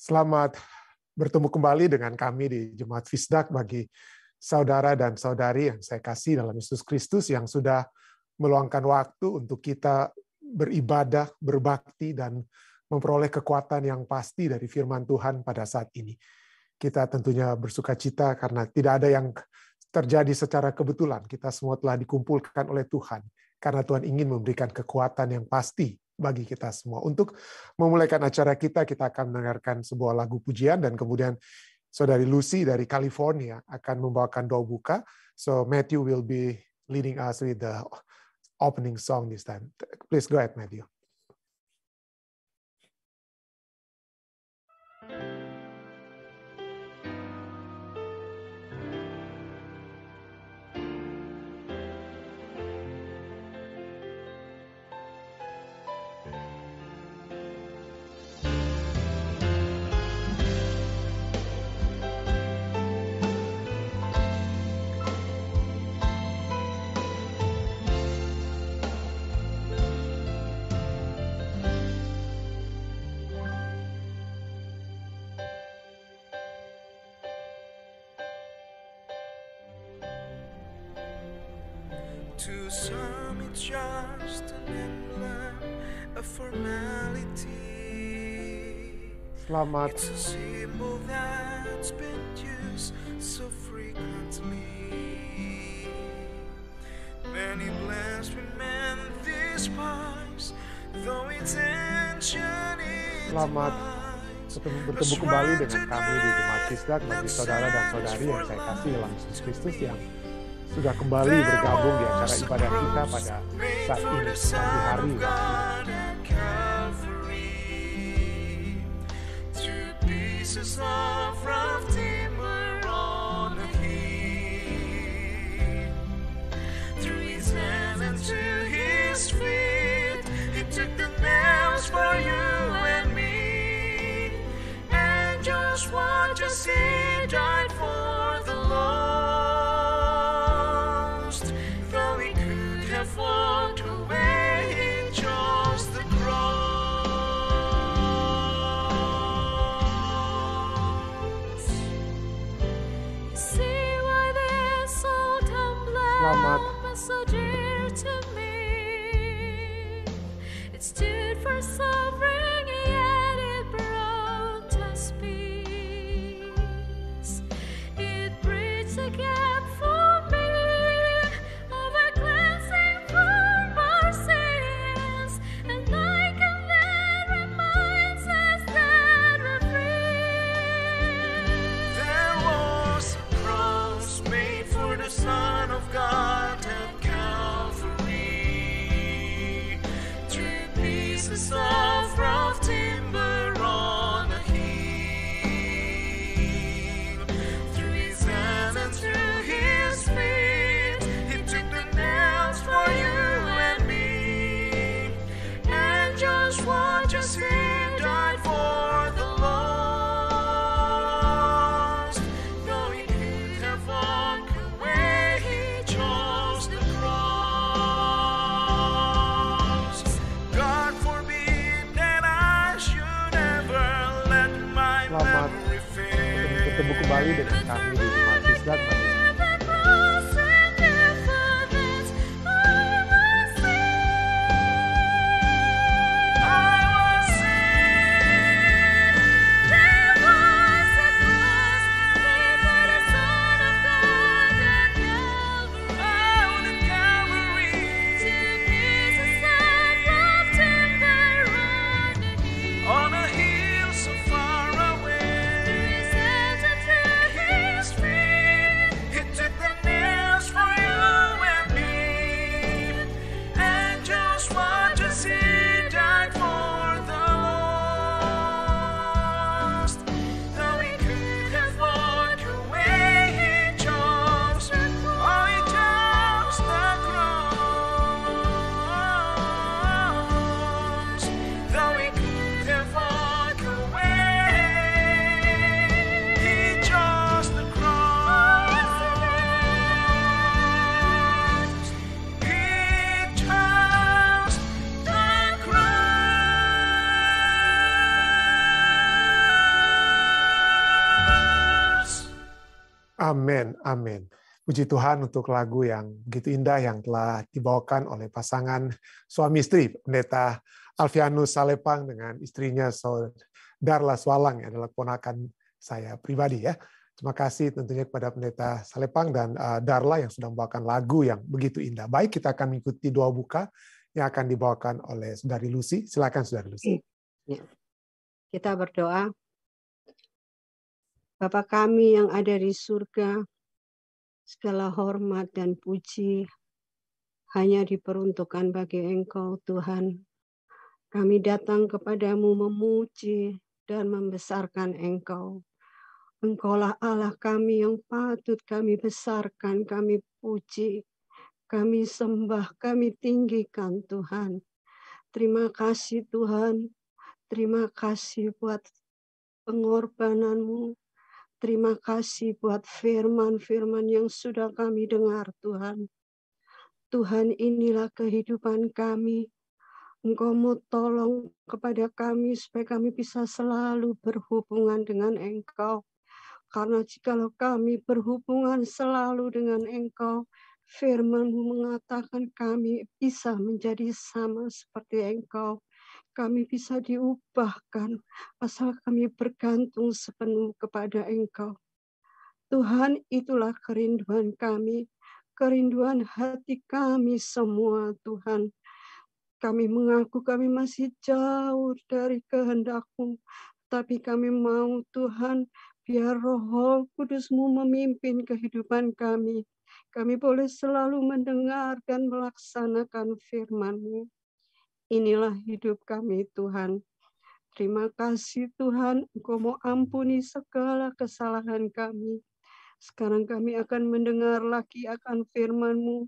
Selamat bertemu kembali dengan kami di Jemaat Fisdak bagi saudara dan saudari yang saya kasih dalam Yesus Kristus yang sudah meluangkan waktu untuk kita beribadah, berbakti, dan memperoleh kekuatan yang pasti dari firman Tuhan pada saat ini. Kita tentunya bersuka cita karena tidak ada yang terjadi secara kebetulan. Kita semua telah dikumpulkan oleh Tuhan karena Tuhan ingin memberikan kekuatan yang pasti bagi kita semua. Untuk memulaikan acara kita akan mendengarkan sebuah lagu pujian dan kemudian Saudari Lucy dari California akan membawakan doa buka. So Matthew will be leading us with the opening song this time. Please go ahead, Matthew. To some it's just an emblem, a formality. Selamat It's a symbol that's been used so frequently. Many blaspheme and despise, though its ancient is Selamat wise. bertemu kembali dengan kami di Jemaat Fisdak bagi saudara dan saudari yang saya kasih dalam Yesus Kristus yang sudah kembali bergabung di acara ibadah kita pada saat ini, pagi hari walked away, he chose the cross. See why this old emblem is so dear to me. It stood for suffering, yet it brought us peace. It bridged the gap for me. Son of God at Calvary, 3 pieces of rough timber on a hill. Through his hands and through his feet, he took the nails for you and me. And just watch as he died for the lost. Though he could have walked, bertemu kembali dengan kami di Jemaat Fisdak bagi Amin, amin. Puji Tuhan untuk lagu yang begitu indah yang telah dibawakan oleh pasangan suami istri, Pendeta Alfianus Salepang dengan istrinya Darla Swalang yang adalah ponakan saya pribadi ya. Terima kasih tentunya kepada Pendeta Salepang dan Darla yang sudah membawakan lagu yang begitu indah. Baik, kita akan mengikuti doa buka yang akan dibawakan oleh Saudari Lucy. Silakan Saudari Lucy. Ya. Kita berdoa. Bapa kami yang ada di surga, segala hormat dan puji hanya diperuntukkan bagi Engkau, Tuhan. Kami datang kepadamu memuji dan membesarkan Engkau. Engkaulah Allah kami yang patut kami besarkan, kami puji, kami sembah, kami tinggikan Tuhan. Terima kasih Tuhan, terima kasih buat pengorbanan-Mu. Terima kasih buat firman-firman yang sudah kami dengar, Tuhan. Tuhan, inilah kehidupan kami. Engkau mau tolong kepada kami supaya kami bisa selalu berhubungan dengan Engkau. Karena jikalau kami berhubungan selalu dengan Engkau, firman-Mu mengatakan kami bisa menjadi sama seperti Engkau. Kami bisa diubahkan asal kami bergantung sepenuh kepada Engkau. Tuhan, itulah kerinduan kami, kerinduan hati kami semua, Tuhan. Kami mengaku kami masih jauh dari kehendak-Mu, tapi kami mau Tuhan, biar Roh Kudus-Mu memimpin kehidupan kami. Kami boleh selalu mendengar dan melaksanakan firman-Mu. Inilah hidup kami, Tuhan. Terima kasih, Tuhan. Engkau mau ampuni segala kesalahan kami. Sekarang kami akan mendengar lagi akan firman-Mu.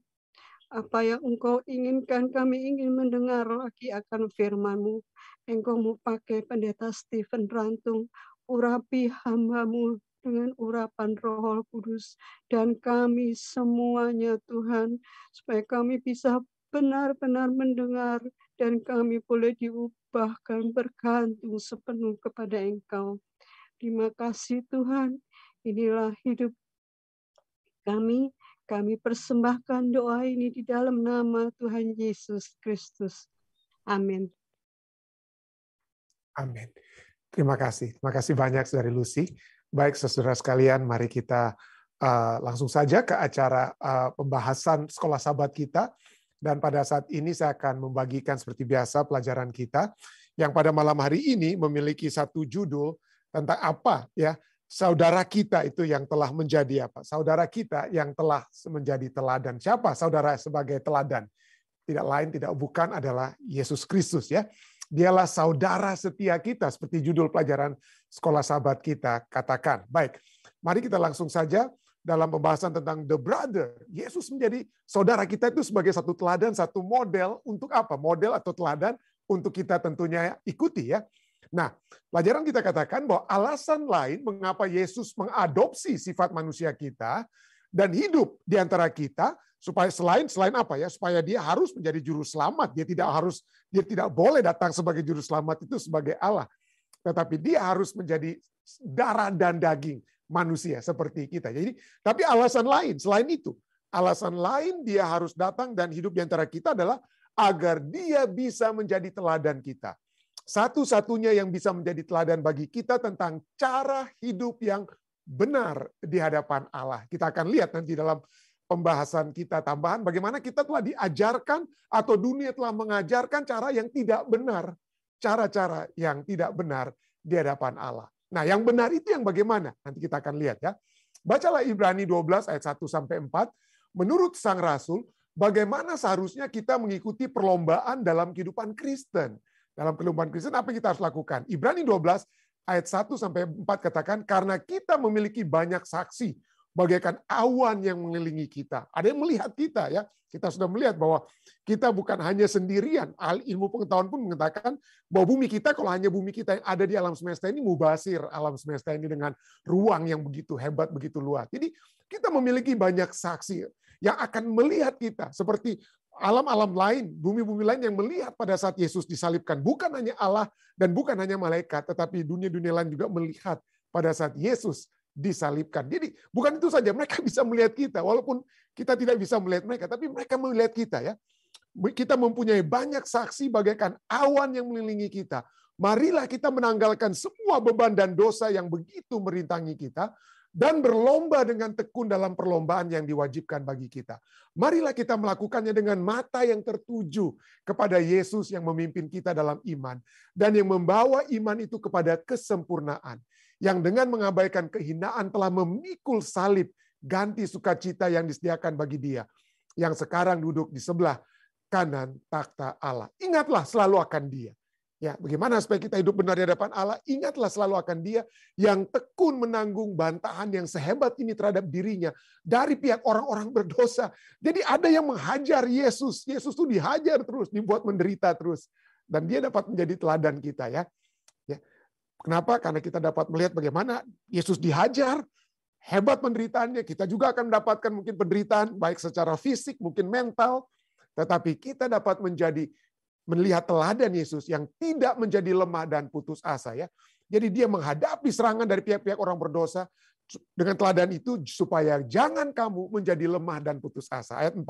Apa yang Engkau inginkan, kami ingin mendengar lagi akan firman-Mu. Engkau mau pakai Pendeta Stephen Rantung, urapi hamba-Mu dengan urapan Roh Kudus. Dan kami semuanya, Tuhan, supaya kami bisa benar-benar mendengar dan kami boleh diubahkan bergantung sepenuh kepada Engkau. Terima kasih Tuhan. Inilah hidup kami. Kami persembahkan doa ini di dalam nama Tuhan Yesus Kristus. Amin. Amin. Terima kasih. Terima kasih banyak Saudari Lucy. Baik, saudara sekalian, mari kita langsung saja ke acara pembahasan sekolah sahabat kita. Dan pada saat ini saya akan membagikan seperti biasa pelajaran kita yang pada malam hari ini memiliki satu judul tentang apa ya, saudara kita itu yang telah menjadi apa? Saudara kita yang telah menjadi teladan. Siapa saudara sebagai teladan? Tidak lain tidak bukan adalah Yesus Kristus ya. Dialah saudara setia kita seperti judul pelajaran sekolah sahabat kita katakan. Baik, mari kita langsung saja dalam pembahasan tentang the brother. Yesus menjadi saudara kita itu sebagai satu teladan, satu model untuk apa? Model atau teladan untuk kita tentunya ikuti ya. Nah, pelajaran kita katakan bahwa alasan lain mengapa Yesus mengadopsi sifat manusia kita dan hidup di antara kita supaya selain apa ya? Supaya dia harus menjadi juru selamat. Dia tidak boleh datang sebagai juru selamat itu sebagai Allah. Tetapi dia harus menjadi darah dan daging manusia seperti kita. Jadi, tapi alasan lain selain itu, alasan lain dia harus datang dan hidup di antara kita adalah agar dia bisa menjadi teladan kita. Satu-satunya yang bisa menjadi teladan bagi kita tentang cara hidup yang benar di hadapan Allah. Kita akan lihat nanti dalam pembahasan kita tambahan bagaimana kita telah diajarkan atau dunia telah mengajarkan cara yang tidak benar. Cara-cara yang tidak benar di hadapan Allah. Nah, yang benar itu yang bagaimana? Nanti kita akan lihat ya. Bacalah Ibrani 12 ayat 1 sampai 4. Menurut Sang Rasul, bagaimana seharusnya kita mengikuti perlombaan dalam kehidupan Kristen. Dalam kehidupan Kristen apa yang kita harus lakukan? Ibrani 12 ayat 1 sampai 4 katakan, karena kita memiliki banyak saksi bagaikan awan yang mengelilingi kita. Ada yang melihat kita ya. Kita sudah melihat bahwa kita bukan hanya sendirian. Ilmu pengetahuan pun mengatakan bahwa bumi kita, kalau hanya bumi kita yang ada di alam semesta ini, mubasir alam semesta ini dengan ruang yang begitu hebat, begitu luas. Jadi kita memiliki banyak saksi yang akan melihat kita. Seperti alam-alam lain, bumi-bumi lain yang melihat pada saat Yesus disalibkan. Bukan hanya Allah dan bukan hanya malaikat, tetapi dunia-dunia lain juga melihat pada saat Yesus disalibkan. Jadi bukan itu saja, mereka bisa melihat kita, walaupun kita tidak bisa melihat mereka, tapi mereka melihat kita ya. Kita mempunyai banyak saksi bagaikan awan yang mengelilingi kita. Marilah kita menanggalkan semua beban dan dosa yang begitu merintangi kita, dan berlomba dengan tekun dalam perlombaan yang diwajibkan bagi kita. Marilah kita melakukannya dengan mata yang tertuju kepada Yesus yang memimpin kita dalam iman, dan yang membawa iman itu kepada kesempurnaan, yang dengan mengabaikan kehinaan telah memikul salib, ganti sukacita yang disediakan bagi Dia, yang sekarang duduk di sebelah kanan takhta Allah. Ingatlah selalu akan Dia. Ya, bagaimana supaya kita hidup benar di hadapan Allah? Ingatlah selalu akan Dia yang tekun menanggung bantahan yang sehebat ini terhadap dirinya dari pihak orang-orang berdosa. Jadi ada yang menghajar Yesus. Yesus itu dihajar terus, dibuat menderita terus. Dan Dia dapat menjadi teladan kita ya. Ya. Kenapa? Karena kita dapat melihat bagaimana Yesus dihajar, hebat penderitaannya. Kita juga akan mendapatkan mungkin penderitaan baik secara fisik, mungkin mental. Tetapi kita dapat melihat teladan Yesus yang tidak menjadi lemah dan putus asa ya. Jadi Dia menghadapi serangan dari pihak-pihak orang berdosa dengan teladan itu supaya jangan kamu menjadi lemah dan putus asa. Ayat 4.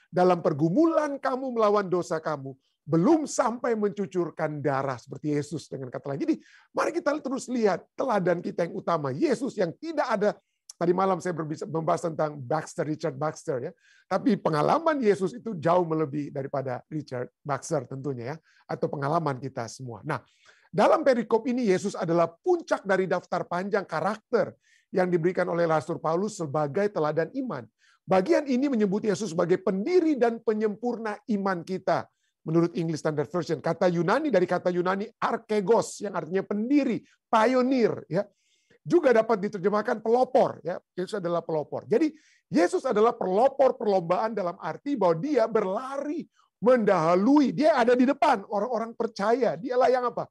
Dalam pergumulan kamu melawan dosa kamu, belum sampai mencucurkan darah seperti Yesus dengan kata lain. Jadi mari kita terus lihat teladan kita yang utama, Yesus yang tidak ada. Tadi malam saya membahas tentang Richard Baxter ya. Tapi pengalaman Yesus itu jauh melebihi daripada Richard Baxter tentunya ya, atau pengalaman kita semua. Nah, dalam perikop ini Yesus adalah puncak dari daftar panjang karakter yang diberikan oleh Rasul Paulus sebagai teladan iman. Bagian ini menyebut Yesus sebagai pendiri dan penyempurna iman kita. Menurut English Standard Version, kata Yunani dari kata Yunani archegos yang artinya pendiri, pioneer ya. Juga dapat diterjemahkan pelopor ya. Yesus adalah pelopor. Jadi Yesus adalah pelopor perlombaan dalam arti bahwa Dia berlari mendahului, Dia ada di depan orang-orang percaya. Dialah yang apa?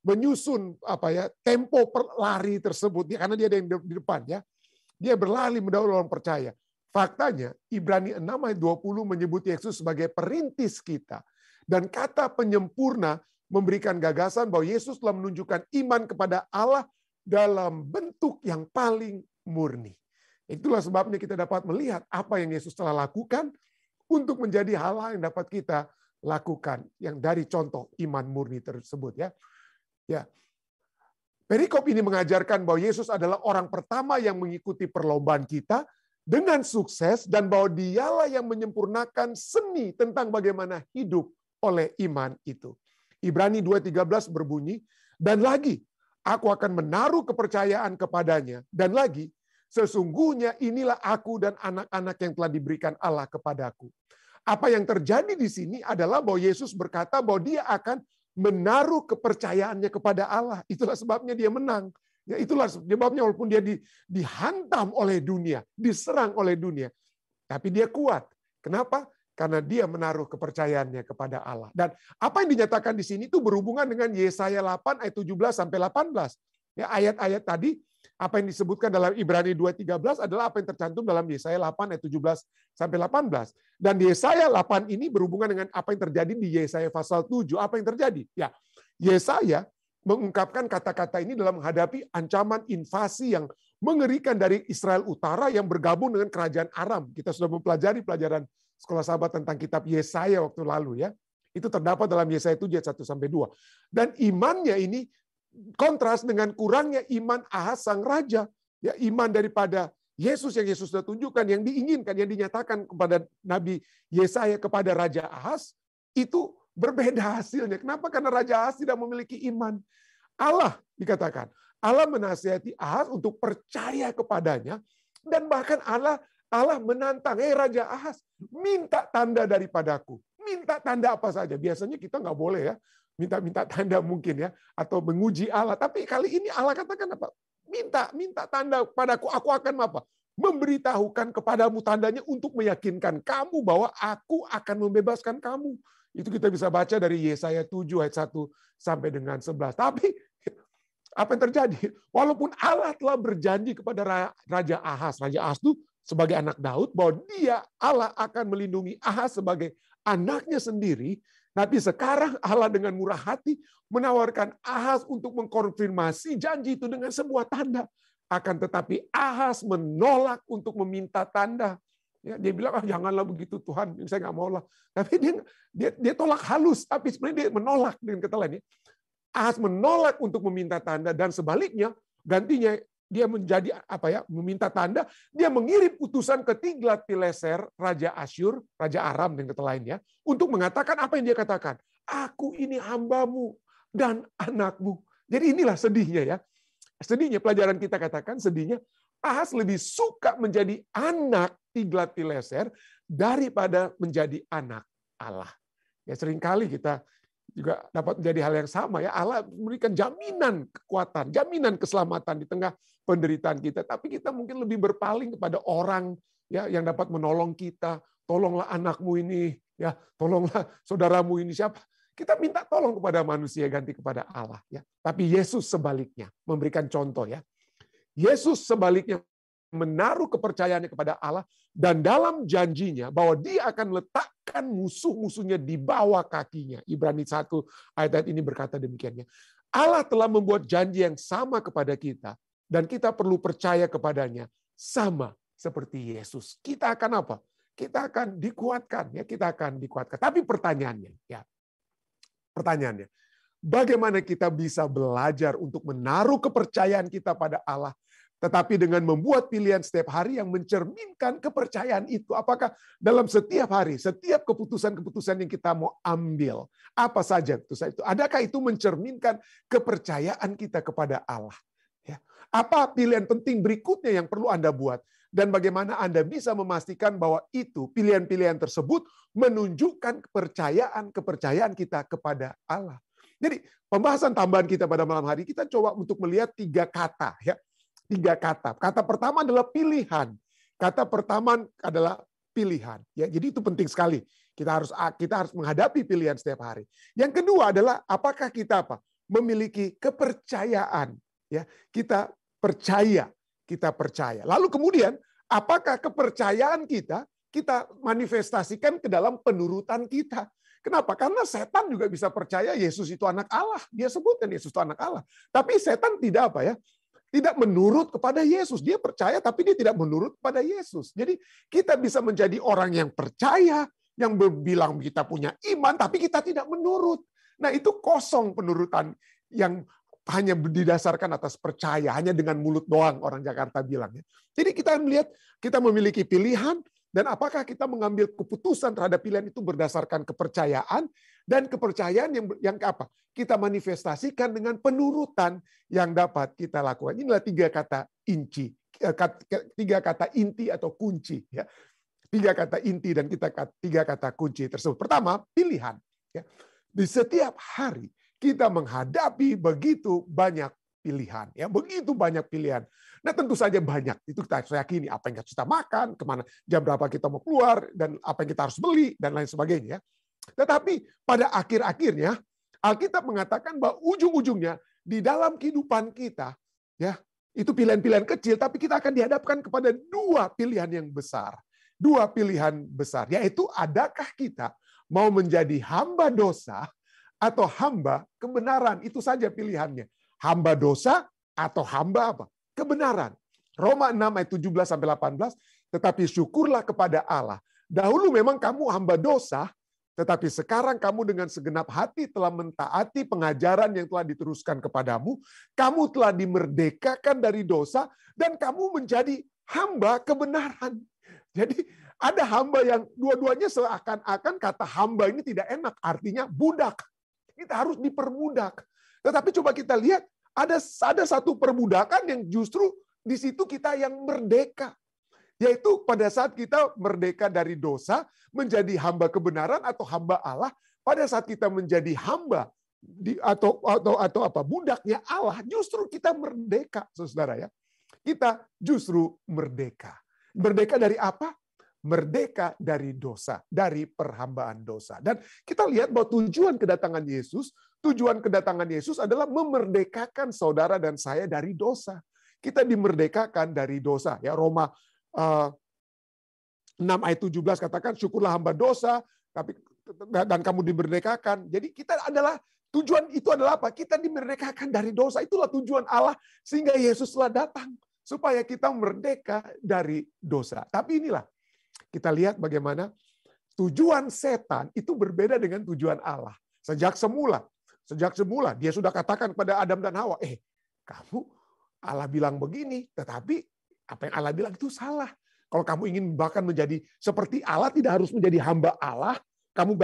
Menyusun tempo lari tersebut karena Dia ada yang di depan ya. Dia berlari mendahului orang percaya. Faktanya Ibrani 6 ayat 20 menyebut Yesus sebagai perintis kita, dan kata penyempurna memberikan gagasan bahwa Yesus telah menunjukkan iman kepada Allah dalam bentuk yang paling murni. Itulah sebabnya kita dapat melihat apa yang Yesus telah lakukan untuk menjadi hal-hal yang dapat kita lakukan, yang dari contoh iman murni tersebut ya. Ya. Perikop ini mengajarkan bahwa Yesus adalah orang pertama yang mengikuti perlombaan kita dengan sukses, dan bahwa Dialah yang menyempurnakan seni tentang bagaimana hidup oleh iman itu. Ibrani 2:13 berbunyi, dan lagi, aku akan menaruh kepercayaan kepadanya, dan lagi, sesungguhnya inilah aku dan anak-anak yang telah diberikan Allah kepadaku. Apa yang terjadi di sini adalah bahwa Yesus berkata bahwa Dia akan menaruh kepercayaannya kepada Allah. Itulah sebabnya Dia menang. Ya, itulah sebabnya walaupun Dia dihantam oleh dunia, diserang oleh dunia, tapi Dia kuat. Kenapa? Karena Dia menaruh kepercayaannya kepada Allah. Dan apa yang dinyatakan di sini itu berhubungan dengan Yesaya 8 ayat 17 sampai 18. Ya, ayat-ayat tadi, apa yang disebutkan dalam Ibrani 2:13 adalah apa yang tercantum dalam Yesaya 8 ayat 17 sampai 18. Dan di Yesaya 8 ini berhubungan dengan apa yang terjadi di Yesaya pasal 7. Apa yang terjadi? Ya, Yesaya mengungkapkan kata-kata ini dalam menghadapi ancaman invasi yang mengerikan dari Israel Utara yang bergabung dengan kerajaan Aram. Kita sudah mempelajari pelajaran sekolah sahabat tentang kitab Yesaya waktu lalu ya. Itu terdapat dalam Yesaya 7 ayat 1 sampai 2. Dan imannya ini kontras dengan kurangnya iman Ahaz sang raja. Ya, iman daripada Yesus yang Yesus sudah tunjukkan, yang diinginkan, yang dinyatakan kepada Nabi Yesaya kepada Raja Ahaz, itu berbeda hasilnya. Kenapa? Karena Raja Ahaz tidak memiliki iman. Allah dikatakan, Allah menasihati Ahaz untuk percaya kepadanya, dan bahkan Allah menantang, Raja Ahaz, minta tanda daripadaku. Minta tanda apa saja. Biasanya kita nggak boleh ya, minta tanda mungkin ya, atau menguji Allah. Tapi kali ini Allah katakan apa? Minta tanda padaku, aku akan apa? Memberitahukan kepadamu tandanya untuk meyakinkan kamu bahwa aku akan membebaskan kamu. Itu kita bisa baca dari Yesaya 7 ayat 1 sampai dengan 11. Tapi apa yang terjadi? Walaupun Allah telah berjanji kepada Raja Ahaz itu sebagai anak Daud, bahwa Allah akan melindungi Ahaz sebagai anaknya sendiri, Tapi sekarang Allah dengan murah hati menawarkan Ahaz untuk mengkonfirmasi janji itu dengan sebuah tanda. Akan tetapi Ahaz menolak untuk meminta tanda. Ya, dia bilang, janganlah begitu Tuhan, saya nggak mau lah. Tapi dia tolak halus, tapi sebenarnya dia menolak dengan kata lain. Ahaz menolak untuk meminta tanda, dan sebaliknya gantinya dia menjadi meminta tanda, dia mengirim utusan ke Tiglat-Pileser, Raja Asyur, Raja Aram dengan kata lainnya, untuk mengatakan apa yang dia katakan. Aku ini hambamu dan anakmu. Jadi inilah sedihnya ya. Sedihnya, pelajaran kita katakan sedihnya, Ahaz lebih suka menjadi anak Tiglat-Pileser daripada menjadi anak Allah. Ya seringkali kita juga dapat menjadi hal yang sama ya. Allah memberikan jaminan kekuatan, jaminan keselamatan di tengah penderitaan kita, tapi kita mungkin lebih berpaling kepada orang ya yang dapat menolong kita. Tolonglah anakmu ini, ya, tolonglah saudaramu ini, siapa? Kita minta tolong kepada manusia ganti kepada Allah ya. Tapi Yesus sebaliknya memberikan contoh ya. Yesus sebaliknya menaruh kepercayaannya kepada Allah dan dalam janjinya bahwa dia akan letakkan musuh-musuhnya di bawah kakinya. Ibrani 1 ayat ini berkata demikiannya. Allah telah membuat janji yang sama kepada kita dan kita perlu percaya kepadanya sama seperti Yesus. Kita akan apa? Kita akan dikuatkan ya, kita akan dikuatkan. Tapi pertanyaannya, bagaimana kita bisa belajar untuk menaruh kepercayaan kita pada Allah tetapi dengan membuat pilihan setiap hari yang mencerminkan kepercayaan itu? Apakah dalam setiap hari, setiap keputusan-keputusan yang kita mau ambil, apa saja keputusan itu, adakah itu mencerminkan kepercayaan kita kepada Allah? Ya. Apa pilihan penting berikutnya yang perlu Anda buat? Dan bagaimana Anda bisa memastikan bahwa itu, pilihan-pilihan tersebut menunjukkan kepercayaan kita kepada Allah? Jadi pembahasan tambahan kita pada malam hari, kita coba untuk melihat 3 kata. Ya. 3 kata. Kata pertama adalah pilihan. Kata pertama adalah pilihan. Ya, jadi itu penting sekali. Kita harus menghadapi pilihan setiap hari. Yang kedua adalah apakah kita memiliki kepercayaan. Ya, kita percaya. Lalu kemudian apakah kepercayaan kita manifestasikan ke dalam penurutan kita. Kenapa? Karena setan juga bisa percaya Yesus itu anak Allah. Dia sebutkan Yesus itu anak Allah. Tapi setan tidak tidak menurut kepada Yesus. Dia percaya tapi dia tidak menurut kepada Yesus. Jadi kita bisa menjadi orang yang percaya, yang bilang kita punya iman, tapi kita tidak menurut. Nah itu kosong penurutan yang hanya didasarkan atas percaya, hanya dengan mulut doang orang Jakarta bilangnya. Jadi kita melihat kita memiliki pilihan, dan apakah kita mengambil keputusan terhadap pilihan itu berdasarkan kepercayaan, dan kepercayaan yang apa? Kita manifestasikan dengan penurutan yang dapat kita lakukan. Inilah 3 kata inti, 3 kata inti atau kunci. Ya. 3 kata inti dan 3 kata kunci tersebut. Pertama, pilihan. Ya. Di setiap hari kita menghadapi begitu banyak pilihan. Ya, begitu banyak pilihan. Nah tentu saja banyak. Itu kita yakini apa yang kita makan, kemana, jam berapa kita mau keluar, dan apa yang kita harus beli, dan lain sebagainya. Tetapi pada akhir-akhirnya, Alkitab mengatakan bahwa ujung-ujungnya di dalam kehidupan kita, ya itu pilihan-pilihan kecil, tapi kita akan dihadapkan kepada 2 pilihan yang besar. 2 pilihan besar, yaitu adakah kita mau menjadi hamba dosa atau hamba kebenaran. Itu saja pilihannya. Hamba dosa atau hamba apa? Kebenaran. Roma 6 ayat 17-18, tetapi syukurlah kepada Allah. Dahulu memang kamu hamba dosa, tetapi sekarang kamu dengan segenap hati telah mentaati pengajaran yang telah diteruskan kepadamu. Kamu telah dimerdekakan dari dosa, dan kamu menjadi hamba kebenaran. Jadi ada hamba yang dua-duanya seakan-akan kata hamba ini tidak enak, artinya budak. Kita harus diperbudak. Tetapi coba kita lihat, ada satu perbudakan yang justru di situ kita yang merdeka. Yaitu pada saat kita merdeka dari dosa, menjadi hamba kebenaran atau hamba Allah, pada saat kita menjadi hamba atau budaknya Allah, justru kita merdeka, saudara ya. Kita justru merdeka. Merdeka dari apa? Merdeka dari dosa, dari perhambaan dosa. Dan kita lihat bahwa tujuan kedatangan Yesus adalah memerdekakan saudara dan saya dari dosa. Kita dimerdekakan dari dosa. Ya, Roma 6 ayat 17 katakan, syukurlah hamba dosa, tapi dan kamu dimerdekakan. Jadi kita adalah tujuan itu adalah apa? Kita dimerdekakan dari dosa. Itulah tujuan Allah sehingga Yesus telah datang supaya kita merdeka dari dosa. Tapi inilah kita lihat bagaimana tujuan setan itu berbeda dengan tujuan Allah. Sejak semula dia sudah katakan kepada Adam dan Hawa, kamu Allah bilang begini, tetapi apa yang Allah bilang itu salah. Kalau kamu ingin bahkan menjadi seperti Allah, tidak harus menjadi hamba Allah, kamu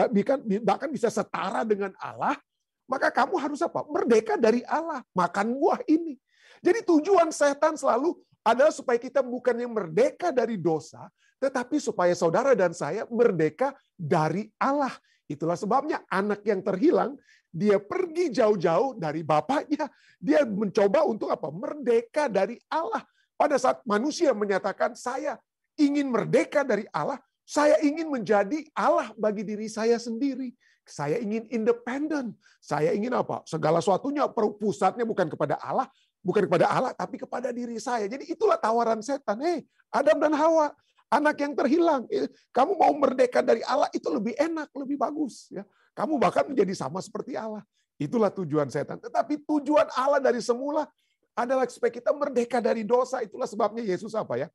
bahkan bisa setara dengan Allah, maka kamu harus apa? Merdeka dari Allah, makan buah ini. Jadi tujuan setan selalu adalah supaya kita bukan yang merdeka dari dosa, tetapi supaya saudara dan saya merdeka dari Allah. Itulah sebabnya anak yang terhilang, dia pergi jauh-jauh dari bapaknya. Dia mencoba untuk apa? Merdeka dari Allah. Pada saat manusia menyatakan, saya ingin merdeka dari Allah, saya ingin menjadi Allah bagi diri saya sendiri. Saya ingin independen. Saya ingin apa? Segala sesuatunya pusatnya bukan kepada Allah, tapi kepada diri saya. Jadi itulah tawaran setan. Adam dan Hawa, anak yang terhilang. Kamu mau merdeka dari Allah, itu lebih enak, lebih bagus. Ya. Kamu bahkan menjadi sama seperti Allah. Itulah tujuan setan. Tetapi tujuan Allah dari semula adalah supaya kita merdeka dari dosa. Itulah sebabnya Yesus apa ya?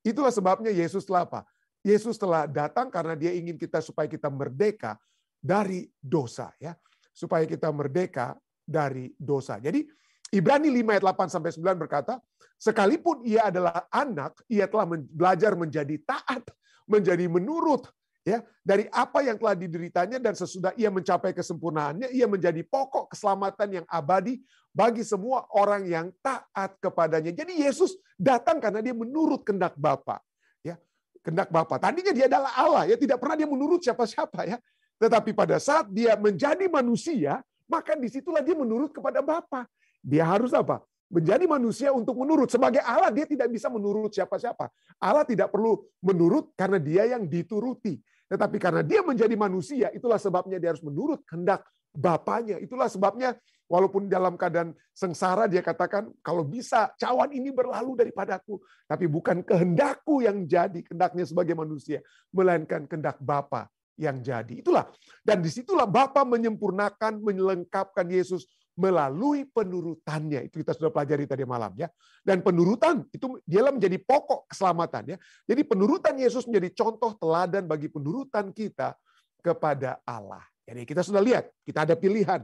Itulah sebabnya Yesus telah apa? Yesus telah datang karena dia ingin kita supaya kita merdeka dari dosa. Ya. Supaya kita merdeka dari dosa. Jadi Ibrani 5 ayat 8 sampai 9 berkata, sekalipun ia adalah anak, ia telah belajar menjadi taat, menjadi menurut ya dari apa yang telah dideritanya, dan sesudah ia mencapai kesempurnaannya, ia menjadi pokok keselamatan yang abadi bagi semua orang yang taat kepadanya. Jadi Yesus datang karena dia menurut kehendak Bapa. Ya, kehendak Bapa. Tadinya dia adalah Allah, ya tidak pernah dia menurut siapa-siapa ya. Tetapi pada saat dia menjadi manusia, maka disitulah dia menurut kepada Bapa. Dia harus apa? Menjadi manusia untuk menurut. Sebagai Allah, dia tidak bisa menurut siapa-siapa. Allah tidak perlu menurut karena dia yang dituruti. Tetapi karena dia menjadi manusia, itulah sebabnya dia harus menurut kehendak Bapanya. Itulah sebabnya walaupun dalam keadaan sengsara dia katakan, kalau bisa cawan ini berlalu daripadaku. Tapi bukan kehendakku yang jadi, kehendaknya sebagai manusia. Melainkan kehendak Bapa yang jadi. Itulah. Dan disitulah Bapa menyempurnakan, melengkapkan Yesus melalui penurutannya. Itu kita sudah pelajari tadi malam ya. Dan penurutan itu dialah menjadi pokok keselamatan ya. Jadi penurutan Yesus menjadi contoh teladan bagi penurutan kita kepada Allah. Jadi kita sudah lihat, kita ada pilihan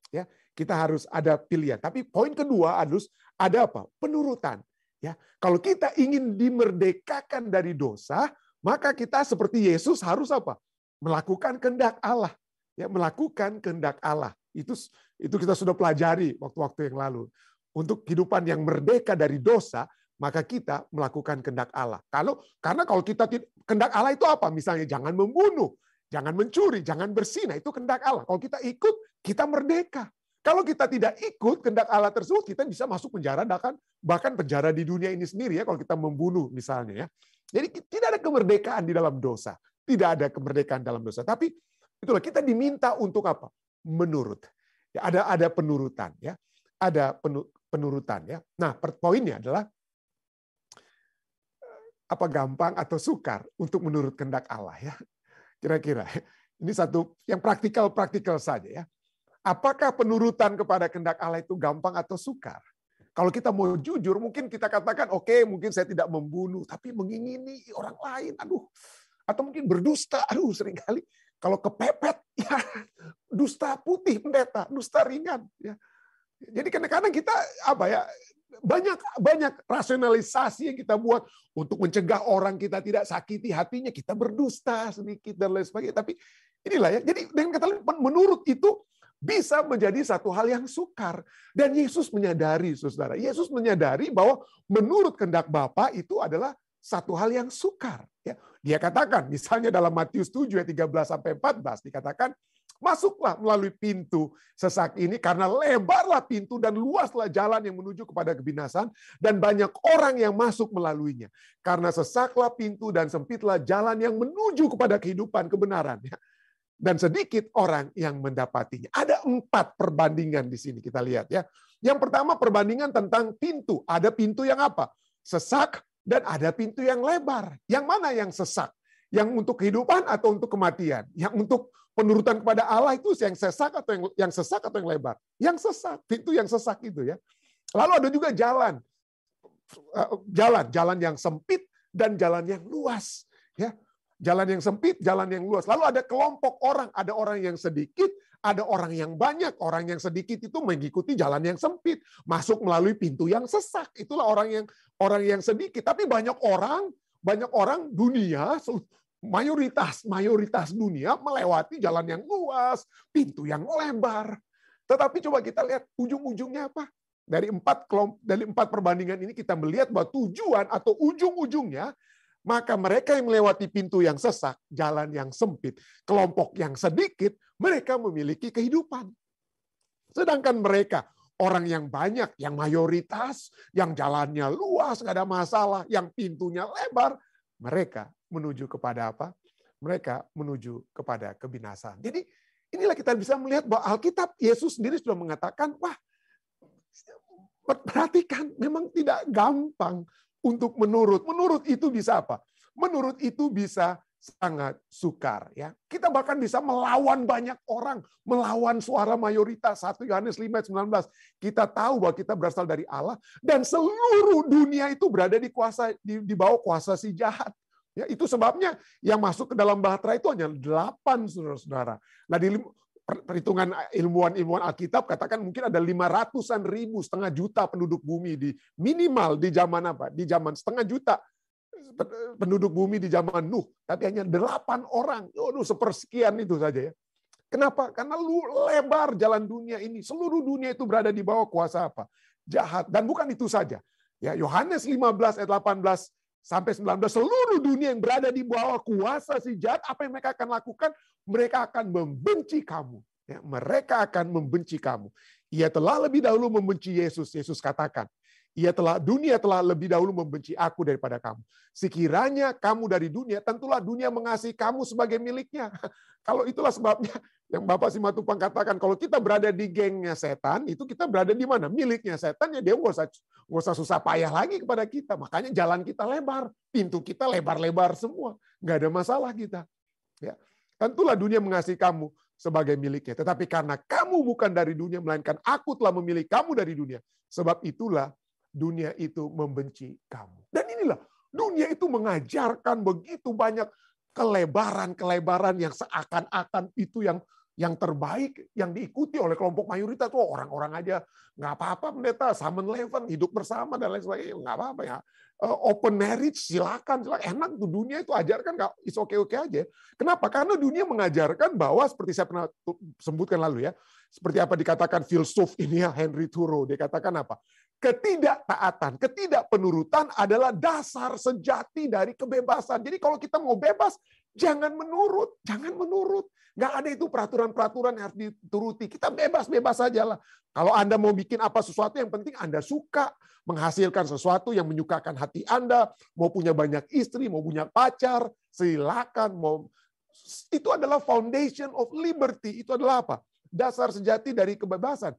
ya. Kita harus ada pilihan. Tapi poin kedua harus ada apa? Penurutan ya. Kalau kita ingin dimerdekakan dari dosa, maka kita seperti Yesus harus apa? Melakukan kehendak Allah. Ya, melakukan kehendak Allah. Itu kita sudah pelajari waktu-waktu yang lalu. Untuk kehidupan yang merdeka dari dosa, maka kita melakukan kehendak Allah. Karena kalau kita kehendak Allah itu apa? Misalnya jangan membunuh, jangan mencuri, jangan berzina, itu kehendak Allah. Kalau kita ikut, kita merdeka. Kalau kita tidak ikut kehendak Allah tersebut, kita bisa masuk penjara, bahkan penjara di dunia ini sendiri ya, kalau kita membunuh misalnya ya. Jadi tidak ada kemerdekaan di dalam dosa. Tidak ada kemerdekaan dalam dosa. Tapi itulah kita diminta untuk apa? Menurut. Ya, ada penurutan ya. Ada penurutan ya. Nah, poinnya adalah apa gampang atau sukar untuk menurut kehendak Allah ya. Kira-kira ini satu yang praktikal saja ya. Apakah penurutan kepada kehendak Allah itu gampang atau sukar? Kalau kita mau jujur, mungkin kita katakan, oke, mungkin saya tidak membunuh, tapi mengingini orang lain, aduh. Atau mungkin berdusta, aduh seringkali. Kalau kepepet, ya dusta putih pendeta, dusta ringan. Ya. Jadi kadang-kadang kita apa ya banyak rasionalisasi yang kita buat untuk mencegah orang kita tidak sakiti hatinya, kita berdusta sedikit dan lain sebagainya. Tapi inilah ya. Jadi dengan kata lain, menurut itu bisa menjadi satu hal yang sukar. Dan Yesus menyadari, saudara, Yesus menyadari bahwa menurut kehendak Bapa itu adalah satu hal yang sukar. Ya, dia katakan, misalnya dalam Matius 7 ayat 13-14 dikatakan, masuklah melalui pintu sesak ini karena lebarlah pintu dan luaslah jalan yang menuju kepada kebinasan dan banyak orang yang masuk melaluinya. Karena sesaklah pintu dan sempitlah jalan yang menuju kepada kehidupan kebenaran. Dan sedikit orang yang mendapatinya. Ada 4 perbandingan di sini kita lihat ya. Yang pertama perbandingan tentang pintu. Ada pintu yang apa? Sesak. Dan ada pintu yang lebar. Yang mana yang sesak? Yang untuk kehidupan atau untuk kematian? Yang untuk penurutan kepada Allah itu yang sesak atau yang sesak atau yang lebar? Yang sesak, pintu yang sesak itu ya. Lalu ada juga jalan yang sempit dan jalan yang luas ya. Jalan yang sempit, jalan yang luas. Lalu ada kelompok orang, ada orang yang sedikit, ada orang yang banyak. Orang yang sedikit itu mengikuti jalan yang sempit, masuk melalui pintu yang sesak. Itulah orang yang sedikit. Tapi banyak orang dunia, mayoritas dunia melewati jalan yang luas, pintu yang lebar. Tetapi coba kita lihat ujung-ujungnya apa? Dari empat perbandingan ini kita melihat bahwa tujuan atau ujung-ujungnya, maka mereka yang melewati pintu yang sesak, jalan yang sempit, kelompok yang sedikit, mereka memiliki kehidupan. Sedangkan mereka, orang yang banyak, yang mayoritas, yang jalannya luas, nggak ada masalah, yang pintunya lebar, mereka menuju kepada apa? Mereka menuju kepada kebinasaan. Jadi inilah kita bisa melihat bahwa Alkitab, Yesus sendiri sudah mengatakan, wah, perhatikan, memang tidak gampang untuk menurut. Menurut itu bisa apa? Menurut itu bisa sangat sukar. Ya, kita bahkan bisa melawan banyak orang, melawan suara mayoritas. 1 Yohanes 5:19. Kita tahu bahwa kita berasal dari Allah dan seluruh dunia itu berada di bawah kuasa si jahat. Ya, itu sebabnya yang masuk ke dalam bahtera itu hanya 8, saudara-saudara. Nah, di perhitungan ilmuwan Alkitab katakan mungkin ada 500-an ribu, setengah juta penduduk bumi minimal di zaman apa? Di zaman setengah juta penduduk bumi di zaman Nuh, tapi hanya 8 orang. Sepersekian itu saja ya. Kenapa? Karena lebar jalan dunia ini. Seluruh dunia itu berada di bawah kuasa apa? Jahat. Dan bukan itu saja. Ya, Yohanes 15 ayat 18 sampai 19, seluruh dunia yang berada di bawah kuasa si jahat, apa yang mereka akan lakukan? Mereka akan membenci kamu. Ya, mereka akan membenci kamu. Ia telah lebih dahulu membenci Yesus. Yesus katakan, dunia telah lebih dahulu membenci aku daripada kamu. Sekiranya kamu dari dunia, tentulah dunia mengasihi kamu sebagai miliknya. Kalau itulah sebabnya yang Bapak Simatupang katakan, kalau kita berada di gengnya setan, itu kita berada di mana? Miliknya setan, ya dia nggak usah susah payah lagi kepada kita. Makanya jalan kita lebar, pintu kita lebar-lebar semua. Nggak ada masalah kita. Ya. Tentulah dunia mengasihi kamu sebagai miliknya. Tetapi karena kamu bukan dari dunia, melainkan aku telah memilih kamu dari dunia. Sebab itulah dunia itu membenci kamu. Dan inilah, dunia itu mengajarkan begitu banyak kelebaran yang seakan-akan itu yang terbaik, yang diikuti oleh kelompok mayoritas. Orang-orang aja nggak apa-apa pendeta, 7-Eleven, hidup bersama dan lain sebagainya, nggak apa-apa ya. Open marriage silakan, enak tuh, dunia itu ajarkan, is oke-oke aja. Kenapa? Karena dunia mengajarkan bahwa seperti saya pernah sebutkan lalu ya, seperti apa dikatakan filsuf ini ya, Henry Thoreau, dia katakan apa? Ketidaktaatan, ketidakpenurutan adalah dasar sejati dari kebebasan. Jadi kalau kita mau bebas, jangan menurut. Nggak ada itu peraturan-peraturan yang harus dituruti. Kita bebas-bebas saja lah. Kalau Anda mau bikin apa sesuatu, yang penting Anda suka menghasilkan sesuatu yang menyukakan hati Anda, mau punya banyak istri, mau punya pacar, silakan. Itu adalah foundation of liberty. Itu adalah apa? Dasar sejati dari kebebasan.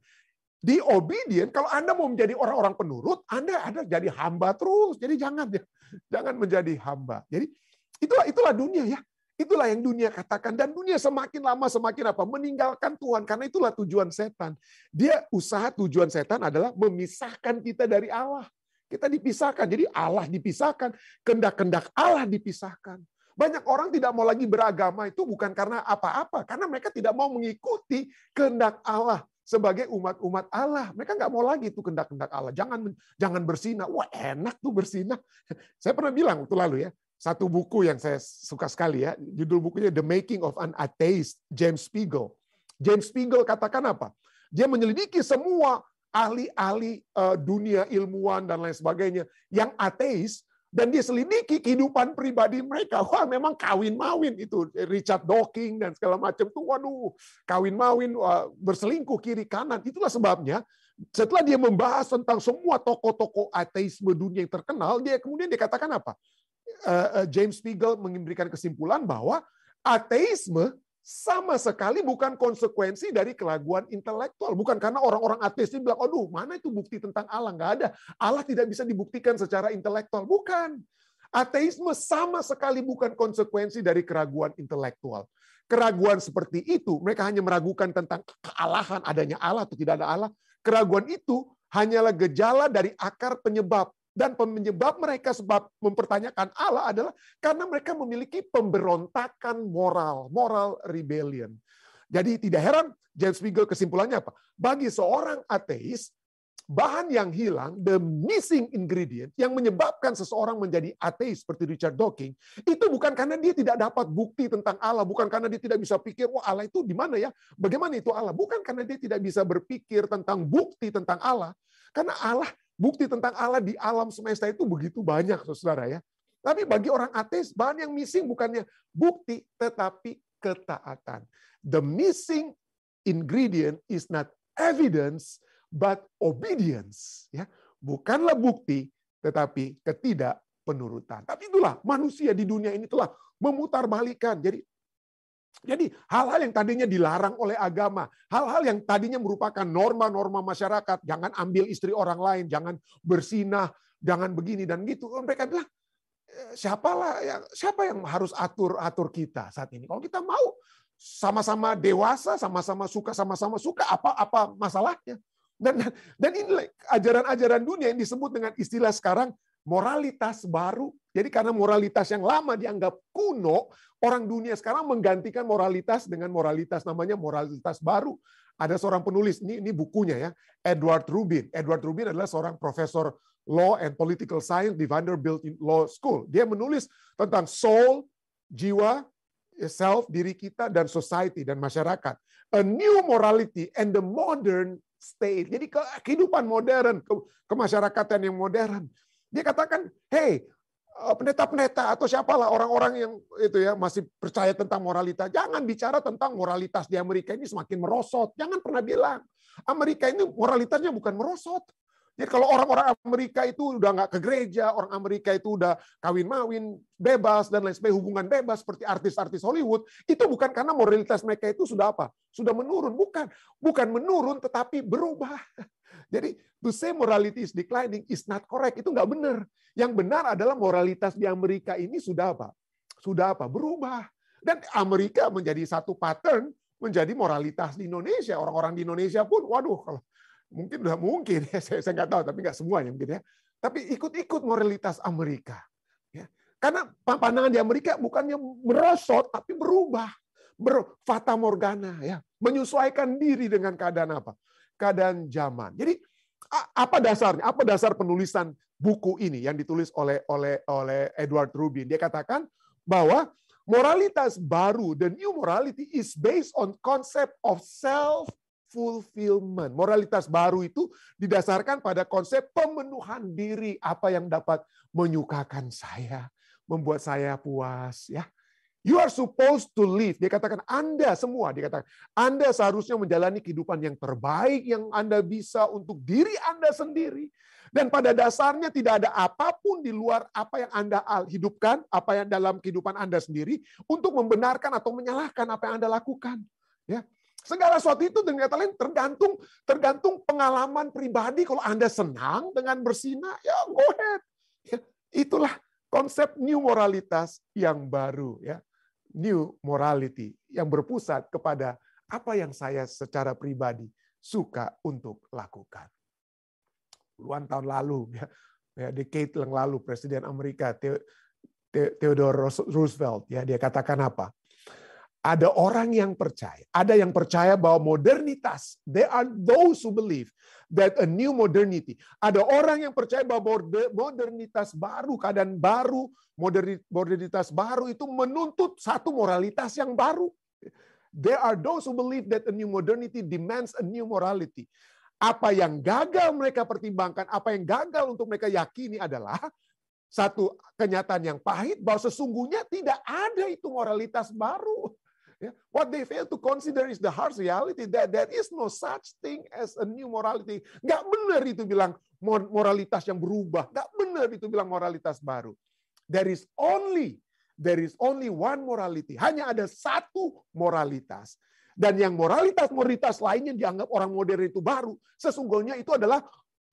Di obedient, kalau Anda mau menjadi orang-orang penurut, Anda ada jadi hamba terus. Jadi jangan menjadi hamba. Jadi itulah dunia ya. Itulah yang dunia katakan. Dan dunia semakin lama semakin apa? Meninggalkan Tuhan. Karena itulah tujuan setan. Tujuan setan adalah memisahkan kita dari Allah. Kita dipisahkan. Jadi Allah dipisahkan. Kehendak-kehendak Allah dipisahkan. Banyak orang tidak mau lagi beragama itu bukan karena apa-apa. Karena mereka tidak mau mengikuti kehendak Allah. Sebagai umat-umat Allah. Mereka nggak mau lagi itu kehendak-kehendak Allah. Jangan bersinah. Wah, enak tuh bersinah. Saya pernah bilang waktu lalu ya, satu buku yang saya suka sekali ya, judul bukunya The Making of an Atheist, James Spiegel. James Spiegel katakan apa? Dia menyelidiki semua ahli-ahli dunia ilmuwan dan lain sebagainya yang ateis, dan dia selidiki kehidupan pribadi mereka. Wah, memang kawin-mawin itu, Richard Dawkins dan segala macam tuh, waduh, kawin-mawin, berselingkuh kiri kanan. Itulah sebabnya setelah dia membahas tentang semua tokoh-tokoh ateisme dunia yang terkenal, kemudian dia katakan apa? James Spiegel memberikan kesimpulan bahwa ateisme sama sekali bukan konsekuensi dari keraguan intelektual. Bukan karena orang-orang ateis ini bilang, aduh, mana itu bukti tentang Allah? Nggak ada. Allah tidak bisa dibuktikan secara intelektual. Bukan. Ateisme sama sekali bukan konsekuensi dari keraguan intelektual. Keraguan seperti itu, mereka hanya meragukan tentang kealahan, adanya Allah atau tidak ada Allah. Keraguan itu hanyalah gejala dari akar penyebab. Dan penyebab mereka sebab mempertanyakan Allah adalah karena mereka memiliki pemberontakan moral rebellion. Jadi tidak heran James Spiegel kesimpulannya apa? Bagi seorang ateis, bahan yang hilang, the missing ingredient, yang menyebabkan seseorang menjadi ateis seperti Richard Dawkins, itu bukan karena dia tidak dapat bukti tentang Allah, bukan karena dia tidak bisa pikir, wah Allah itu di mana ya? Bagaimana itu Allah? Bukan karena dia tidak bisa berpikir tentang bukti tentang Allah, karena bukti tentang Allah di alam semesta itu begitu banyak, saudara ya. Tapi bagi orang ateis, bahan yang missing bukannya bukti, tetapi ketaatan. The missing ingredient is not evidence, but obedience. Ya, bukanlah bukti, tetapi ketidakpenurutan. Tapi itulah manusia di dunia ini telah memutarbalikkan. Jadi hal-hal yang tadinya dilarang oleh agama, hal-hal yang tadinya merupakan norma-norma masyarakat, jangan ambil istri orang lain, jangan bersinah, jangan begini dan gitu. Mereka bilang, siapa yang harus atur kita saat ini? Kalau kita mau sama-sama dewasa, sama-sama suka, apa masalahnya? Dan ini ajaran-ajaran dunia yang disebut dengan istilah sekarang moralitas baru. Jadi karena moralitas yang lama dianggap kuno, orang dunia sekarang menggantikan moralitas dengan moralitas namanya moralitas baru. Ada seorang penulis, ini bukunya ya, Edward Rubin. Edward Rubin adalah seorang profesor law and political science di Vanderbilt Law School. Dia menulis tentang soul, jiwa, self, diri kita, dan society, dan masyarakat. A new morality and the modern state. Jadi kehidupan modern, kemasyarakatan yang modern. Dia katakan, hey, pendeta-pendeta atau siapalah orang-orang yang itu ya masih percaya tentang moralitas, jangan bicara tentang moralitas di Amerika ini semakin merosot. Jangan pernah bilang Amerika ini moralitasnya bukan merosot. Jadi kalau orang-orang Amerika itu udah nggak ke gereja, orang Amerika itu udah kawin-mawin bebas dan lain sebagainya, hubungan bebas seperti artis-artis Hollywood, itu bukan karena moralitas mereka itu sudah apa? Sudah menurun, bukan menurun tetapi berubah. Jadi to say morality is declining is not correct, itu nggak benar. Yang benar adalah moralitas di Amerika ini sudah apa? Berubah. Dan Amerika menjadi satu pattern menjadi moralitas di Indonesia. Orang-orang di Indonesia pun, waduh, kalau mungkin ya, saya nggak tahu, tapi nggak semuanya mungkin ya. Tapi ikut-ikut moralitas Amerika. Ya. Karena pandangan di Amerika bukannya merosot, tapi berubah, berfata morgana, ya, menyesuaikan diri dengan keadaan apa? Keadaan zaman. Jadi apa dasarnya? Apa dasar penulisan buku ini yang ditulis oleh Edward Rubin? Dia katakan bahwa moralitas baru, the new morality is based on concept of self-fulfillment. Moralitas baru itu didasarkan pada konsep pemenuhan diri, apa yang dapat menyukakan saya, membuat saya puas, ya. You are supposed to live. Dia katakan Anda semua, Anda seharusnya menjalani kehidupan yang terbaik yang Anda bisa untuk diri Anda sendiri. Dan pada dasarnya tidak ada apapun di luar apa yang Anda hidupkan, apa yang dalam kehidupan Anda sendiri untuk membenarkan atau menyalahkan apa yang Anda lakukan. Ya. Segala sesuatu itu dengan kata lain tergantung pengalaman pribadi. Kalau Anda senang dengan bersinah, ya go ahead. Ya, itulah konsep new moralitas yang baru, ya. New morality yang berpusat kepada apa yang saya secara pribadi suka untuk lakukan. Puluhan tahun lalu, ya decade yang lalu, Presiden Amerika Theodore Roosevelt, ya, dia katakan apa? Ada orang yang percaya bahwa modernitas, there are those who believe that a new modernity. Ada orang yang percaya bahwa modernitas baru, keadaan baru, modernitas baru itu menuntut satu moralitas yang baru. There are those who believe that a new modernity demands a new morality. Apa yang gagal mereka pertimbangkan, apa yang gagal untuk mereka yakini adalah satu kenyataan yang pahit bahwa sesungguhnya tidak ada itu moralitas baru. What they fail to consider is the harsh reality that there is no such thing as a new morality. Nggak benar itu bilang moralitas yang berubah. Nggak benar itu bilang moralitas baru. There is only one morality. Hanya ada satu moralitas. Dan yang moralitas lainnya dianggap orang modern itu baru. Sesungguhnya itu adalah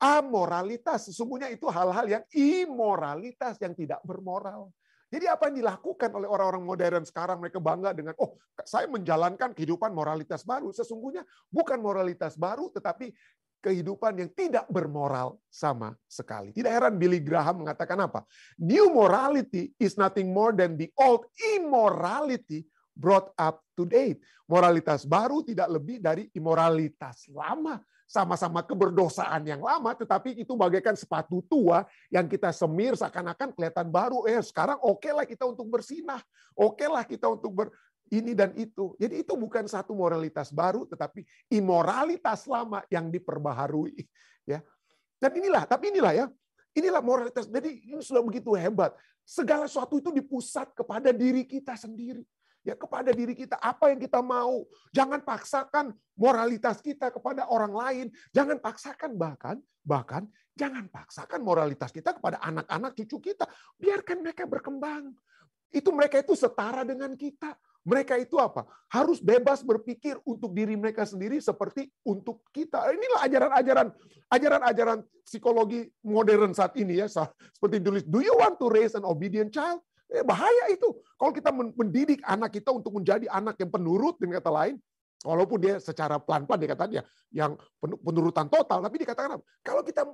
amoralitas. Sesungguhnya itu hal-hal yang imoralitas, yang tidak bermoral. Jadi apa yang dilakukan oleh orang-orang modern sekarang, mereka bangga dengan, oh saya menjalankan kehidupan moralitas baru. Sesungguhnya bukan moralitas baru, tetapi kehidupan yang tidak bermoral sama sekali. Tidak heran Billy Graham mengatakan apa? New morality is nothing more than the old immorality brought up to date. Moralitas baru tidak lebih dari imoralitas lama. Sama-sama keberdosaan yang lama, tetapi itu bagaikan sepatu tua yang kita semir seakan-akan kelihatan baru. Sekarang okelah kita untuk bersinah. Okelah kita untuk ini dan itu. Jadi itu bukan satu moralitas baru, tetapi imoralitas lama yang diperbaharui. Ya. Dan inilah ya, inilah moralitas. Jadi ini sudah begitu hebat. Segala sesuatu itu dipusat kepada diri kita sendiri. Ya, kepada diri kita, apa yang kita mau. Jangan paksakan moralitas kita kepada orang lain. Jangan paksakan, bahkan jangan paksakan moralitas kita kepada anak-anak cucu kita. Biarkan mereka berkembang. Mereka itu setara dengan kita. Mereka itu apa? Harus bebas berpikir untuk diri mereka sendiri seperti untuk kita. Inilah ajaran-ajaran psikologi modern saat ini ya. Seperti ditulis, do you want to raise an obedient child? Bahaya itu. Kalau kita mendidik anak kita untuk menjadi anak yang penurut, dengan kata lain, walaupun dia secara pelan-pelan dikatakan yang penurutan total, tapi dikatakan apa? Kalau kita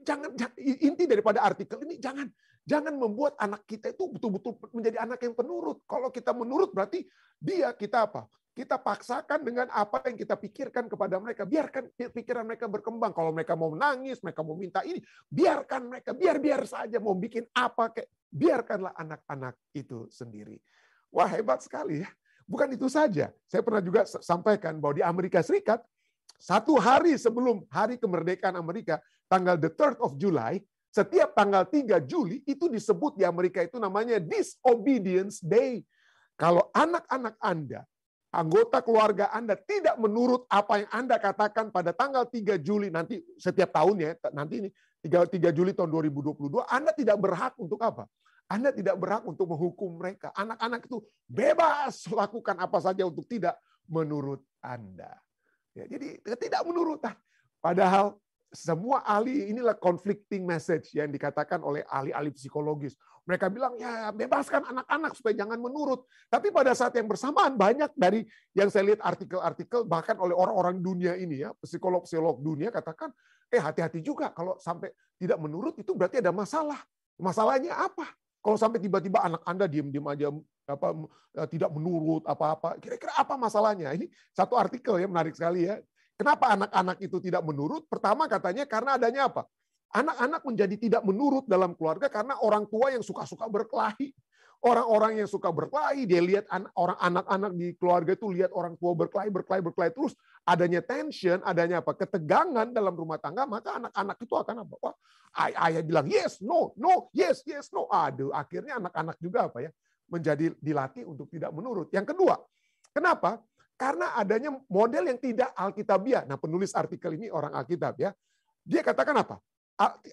jangan inti daripada artikel ini, jangan membuat anak kita itu betul-betul menjadi anak yang penurut. Kalau kita menurut berarti kita apa? Kita paksakan dengan apa yang kita pikirkan kepada mereka. Biarkan pikiran mereka berkembang. Kalau mereka mau menangis, mereka mau minta ini, biarkan mereka, biar saja mau bikin apa, biarkanlah anak-anak itu sendiri. Wah, hebat sekali ya. Bukan itu saja. Saya pernah juga sampaikan bahwa di Amerika Serikat, satu hari sebelum hari kemerdekaan Amerika, tanggal the 3rd of July, setiap tanggal 3 Juli, itu disebut di Amerika itu namanya Disobedience Day. Kalau anak-anak Anda, anggota keluarga Anda tidak menurut apa yang Anda katakan pada tanggal 3 Juli nanti setiap tahun ya, nanti ini 3 Juli tahun 2022, Anda tidak berhak untuk apa? Anda tidak berhak untuk menghukum mereka. Anak-anak itu bebas lakukan apa saja untuk tidak menurut Anda. Ya, jadi tidak menurutan. Padahal semua ahli, inilah conflicting message yang dikatakan oleh ahli-ahli psikologis. Mereka bilang, ya bebaskan anak-anak supaya jangan menurut. Tapi pada saat yang bersamaan, banyak dari yang saya lihat artikel-artikel, bahkan oleh orang-orang dunia ini, ya psikolog-psikolog dunia katakan, hati-hati juga kalau sampai tidak menurut, itu berarti ada masalah. Masalahnya apa? Kalau sampai tiba-tiba anak Anda diam-diam aja, tidak menurut apa-apa, kira-kira apa masalahnya? Ini satu artikel ya, menarik sekali ya. Kenapa anak-anak itu tidak menurut? Pertama katanya karena adanya apa? Anak-anak menjadi tidak menurut dalam keluarga karena orang tua yang suka-suka berkelahi. Orang-orang yang suka berkelahi, dia lihat orang anak-anak di keluarga itu lihat orang tua berkelahi terus, adanya tension, adanya apa? Ketegangan dalam rumah tangga, maka anak-anak itu akan apa? Wah, ayah bilang yes, no, yes, no. Aduh, akhirnya anak-anak juga apa ya? Menjadi dilatih untuk tidak menurut. Yang kedua, kenapa? Karena adanya model yang tidak alkitabiah. Nah, penulis artikel ini orang Alkitab ya. Dia katakan apa?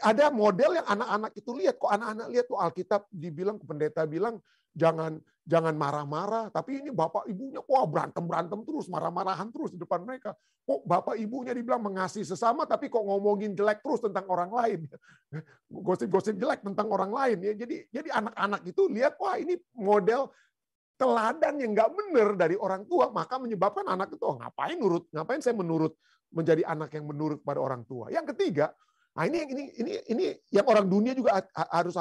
Ada model yang anak-anak itu lihat. Kok anak-anak lihat tuh Alkitab dibilang, pendeta bilang jangan marah-marah. Tapi ini bapak ibunya wah berantem terus, marah-marahan terus di depan mereka. Kok bapak ibunya dibilang mengasihi sesama, tapi kok ngomongin jelek terus tentang orang lain. Gosip-gosip jelek tentang orang lain. Ya, jadi anak-anak itu lihat, wah ini model teladan yang nggak benar dari orang tua, maka menyebabkan anak itu ngapain saya menurut, menjadi anak yang menurut pada orang tua. Yang ketiga, nah ini yang orang dunia juga harus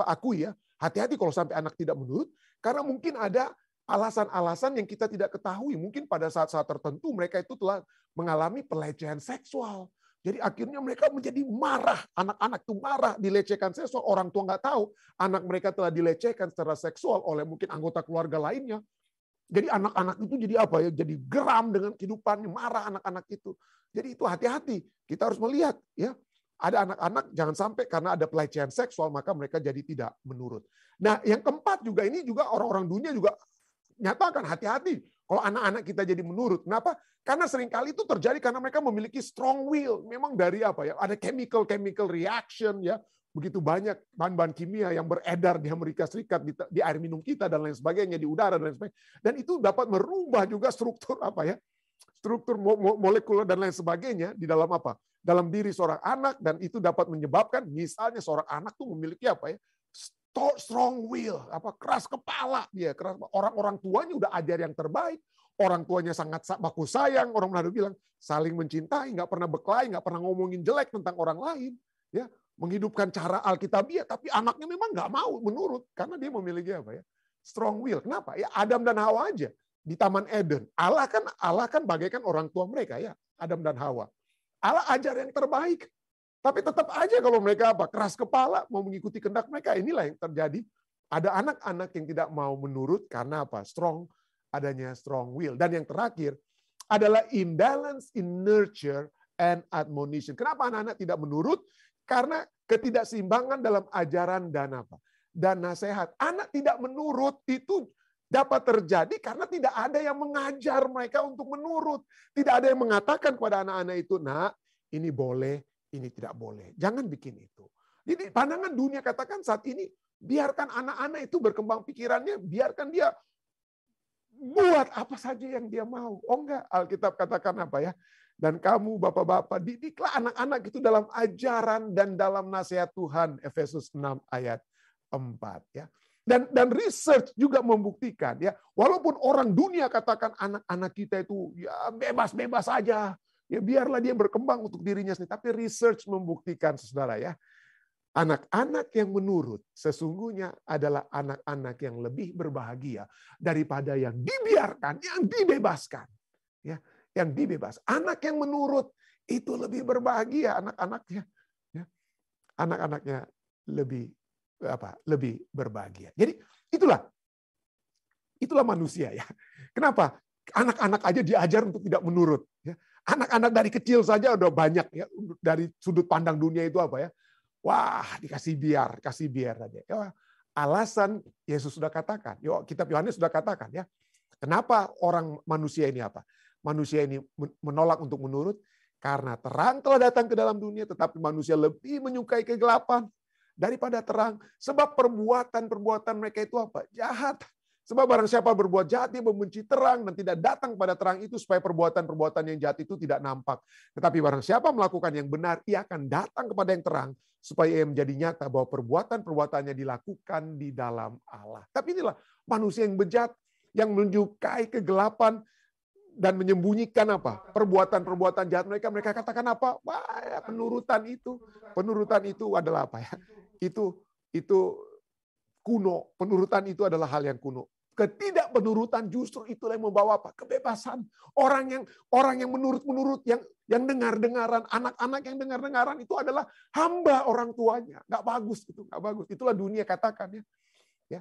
akui ya, hati-hati kalau sampai anak tidak menurut, karena mungkin ada alasan-alasan yang kita tidak ketahui. Mungkin pada saat-saat tertentu mereka itu telah mengalami pelecehan seksual. Jadi akhirnya mereka menjadi marah, anak-anak itu marah, dilecehkan seksual, orang tua nggak tahu, anak mereka telah dilecehkan secara seksual oleh mungkin anggota keluarga lainnya. Jadi anak-anak itu jadi apa ya? Jadi geram dengan kehidupannya, marah anak-anak itu. Jadi itu hati-hati, kita harus melihat ya. Ada anak-anak jangan sampai karena ada pelecehan seksual maka mereka jadi tidak menurut. Nah, yang keempat juga ini juga orang-orang dunia juga nyatakan hati-hati kalau anak-anak kita jadi menurut. Kenapa? Karena seringkali itu terjadi karena mereka memiliki strong will. Memang dari apa ya? Ada chemical reaction ya. Begitu banyak bahan-bahan kimia yang beredar di Amerika Serikat, di air minum kita dan lain sebagainya, di udara dan lain sebagainya. Dan itu dapat merubah juga struktur apa ya? struktur molekuler dan lain sebagainya di dalam apa? Dalam diri seorang anak, dan itu dapat menyebabkan misalnya seorang anak tuh memiliki apa ya? Strong will, keras kepala dia, keras. Orang tuanya udah ajar yang terbaik, orang tuanya sangat baku sayang, orang Manado bilang saling mencintai, nggak pernah berkelahi, nggak pernah ngomongin jelek tentang orang lain, ya, menghidupkan cara Alkitabiah, tapi anaknya memang nggak mau menurut karena dia memiliki apa ya? Strong will. Kenapa? Ya Adam dan Hawa aja di Taman Eden. Allah kan bagaikan orang tua mereka ya, Adam dan Hawa. Allah ajar yang terbaik. Tapi tetap aja kalau mereka keras kepala, mau mengikuti kehendak mereka, inilah yang terjadi. Ada anak-anak yang tidak mau menurut karena apa? Adanya strong will. Dan yang terakhir adalah imbalance in nurture and admonition. Kenapa anak-anak tidak menurut? Karena ketidakseimbangan dalam ajaran dan apa? Dan nasihat. Anak tidak menurut itu dapat terjadi karena tidak ada yang mengajar mereka untuk menurut. Tidak ada yang mengatakan kepada anak-anak itu, "Nak, ini boleh, ini tidak boleh." Jangan bikin itu. Jadi pandangan dunia katakan saat ini, biarkan anak-anak itu berkembang pikirannya, biarkan dia buat apa saja yang dia mau. Oh enggak, Alkitab katakan apa ya? Dan kamu bapak-bapak, didiklah anak-anak itu dalam ajaran dan dalam nasihat Tuhan. Efesus 6 ayat 4 ya. Dan research juga membuktikan ya, walaupun orang dunia katakan anak-anak kita itu ya bebas-bebas saja, ya biarlah dia berkembang untuk dirinya sendiri. Tapi research membuktikan, saudara ya, anak-anak yang menurut sesungguhnya adalah anak-anak yang lebih berbahagia daripada yang dibiarkan, yang dibebaskan. Ya, yang dibebas. Anak yang menurut itu lebih berbahagia, anak-anaknya. Ya, anak-anaknya lebih berbahagia. Jadi itulah manusia ya. Kenapa? Anak-anak aja diajar untuk tidak menurut. Ya. Anak-anak dari kecil saja udah banyak ya, dari sudut pandang dunia itu apa ya? Wah, kasih biar saja. Ya, alasan Yesus sudah katakan, kitab Yohanes sudah katakan ya. Kenapa orang manusia ini apa? Manusia ini menolak untuk menurut karena terang telah datang ke dalam dunia, tetapi manusia lebih menyukai kegelapan daripada terang. Sebab perbuatan mereka itu apa? Jahat. Sebab barang siapa berbuat jahat, dia membenci terang dan tidak datang pada terang itu supaya perbuatan-perbuatan yang jahat itu tidak nampak. Tetapi barang siapa melakukan yang benar, ia akan datang kepada yang terang supaya ia menjadi nyata bahwa perbuatan-perbuatannya dilakukan di dalam Allah. Tapi inilah manusia yang bejat, yang menyukai kegelapan dan menyembunyikan apa? Perbuatan-perbuatan jahat mereka. Mereka katakan apa? Wah, ya, penurutan itu adalah apa ya? Itu kuno. Penurutan itu adalah hal yang kuno. Ketidakpenurutan justru itulah yang membawa apa? Kebebasan. Orang yang menurut-menurut, yang dengar-dengaran, anak-anak yang dengar-dengaran itu adalah hamba orang tuanya. Nggak bagus itu, nggak bagus. Itulah dunia katakan ya. Ya.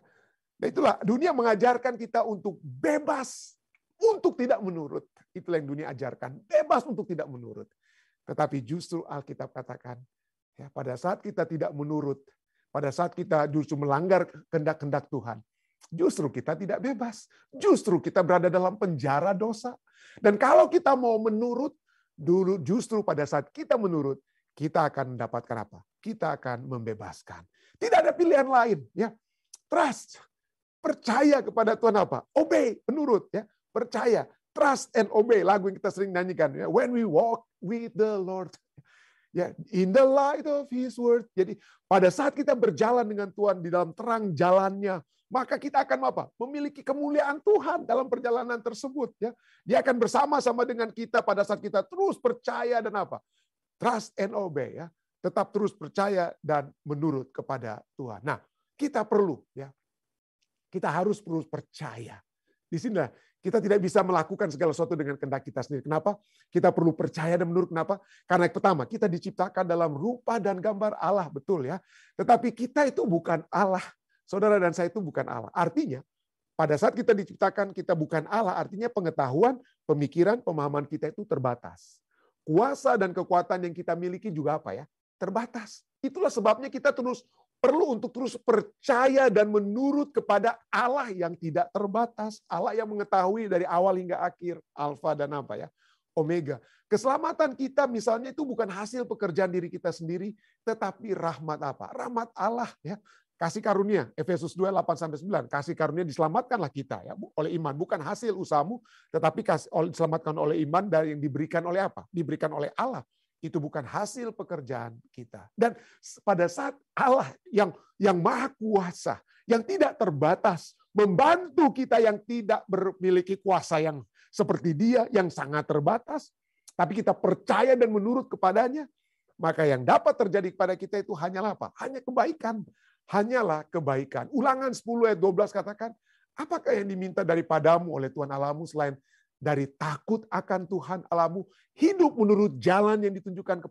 Dan itulah dunia mengajarkan kita untuk bebas untuk tidak menurut. Itulah yang dunia ajarkan. Bebas untuk tidak menurut. Tetapi justru Alkitab katakan, ya, pada saat kita tidak menurut, pada saat kita justru melanggar kehendak-kehendak Tuhan, justru kita tidak bebas. Justru kita berada dalam penjara dosa. Dan kalau kita mau menurut, justru pada saat kita menurut, kita akan mendapatkan apa? Kita akan membebaskan. Tidak ada pilihan lain. Ya, trust. Percaya kepada Tuhan apa? Obey, menurut. Ya. Percaya, trust and obey, lagu yang kita sering nyanyikan. Ya. When we walk with the Lord, ya, in the light of His word. Jadi pada saat kita berjalan dengan Tuhan di dalam terang jalannya, maka kita akan apa? Memiliki kemuliaan Tuhan dalam perjalanan tersebut. Ya. Dia akan bersama-sama dengan kita pada saat kita terus percaya dan apa? Trust and obey. Ya. Tetap terus percaya dan menurut kepada Tuhan. Nah, kita perlu, ya, kita harus terus percaya. Di sinilah kita tidak bisa melakukan segala sesuatu dengan kehendak kita sendiri. Kenapa? Kita perlu percaya dan menurut. Kenapa? Karena yang pertama, kita diciptakan dalam rupa dan gambar Allah, betul ya. Tetapi kita itu bukan Allah. Saudara dan saya itu bukan Allah. Artinya, pada saat kita diciptakan, kita bukan Allah. Artinya pengetahuan, pemikiran, pemahaman kita itu terbatas. Kuasa dan kekuatan yang kita miliki juga apa ya? Terbatas. Itulah sebabnya kita perlu untuk terus percaya dan menurut kepada Allah yang tidak terbatas. Allah yang mengetahui dari awal hingga akhir. Alfa dan apa ya? Omega. Keselamatan kita misalnya itu bukan hasil pekerjaan diri kita sendiri, tetapi rahmat apa? Rahmat Allah. Ya. kasih karunia, Efesus 2, 8-9, kasih karunia diselamatkanlah kita ya oleh iman, bukan hasil usahamu, tetapi diselamatkan oleh iman dari yang diberikan oleh apa? Diberikan oleh Allah. Itu bukan hasil pekerjaan kita. Dan pada saat Allah yang maha kuasa, yang tidak terbatas, membantu kita yang tidak memiliki kuasa yang seperti Dia, yang sangat terbatas, tapi kita percaya dan menurut kepadanya, maka yang dapat terjadi kepada kita itu hanyalah apa? Hanya kebaikan. Hanyalah kebaikan. Ulangan 10 ayat 12 katakan, apakah yang diminta daripadamu oleh Tuhan Allahmu selain dari takut akan Tuhan Allahmu, hidup menurut jalan yang ditunjukkan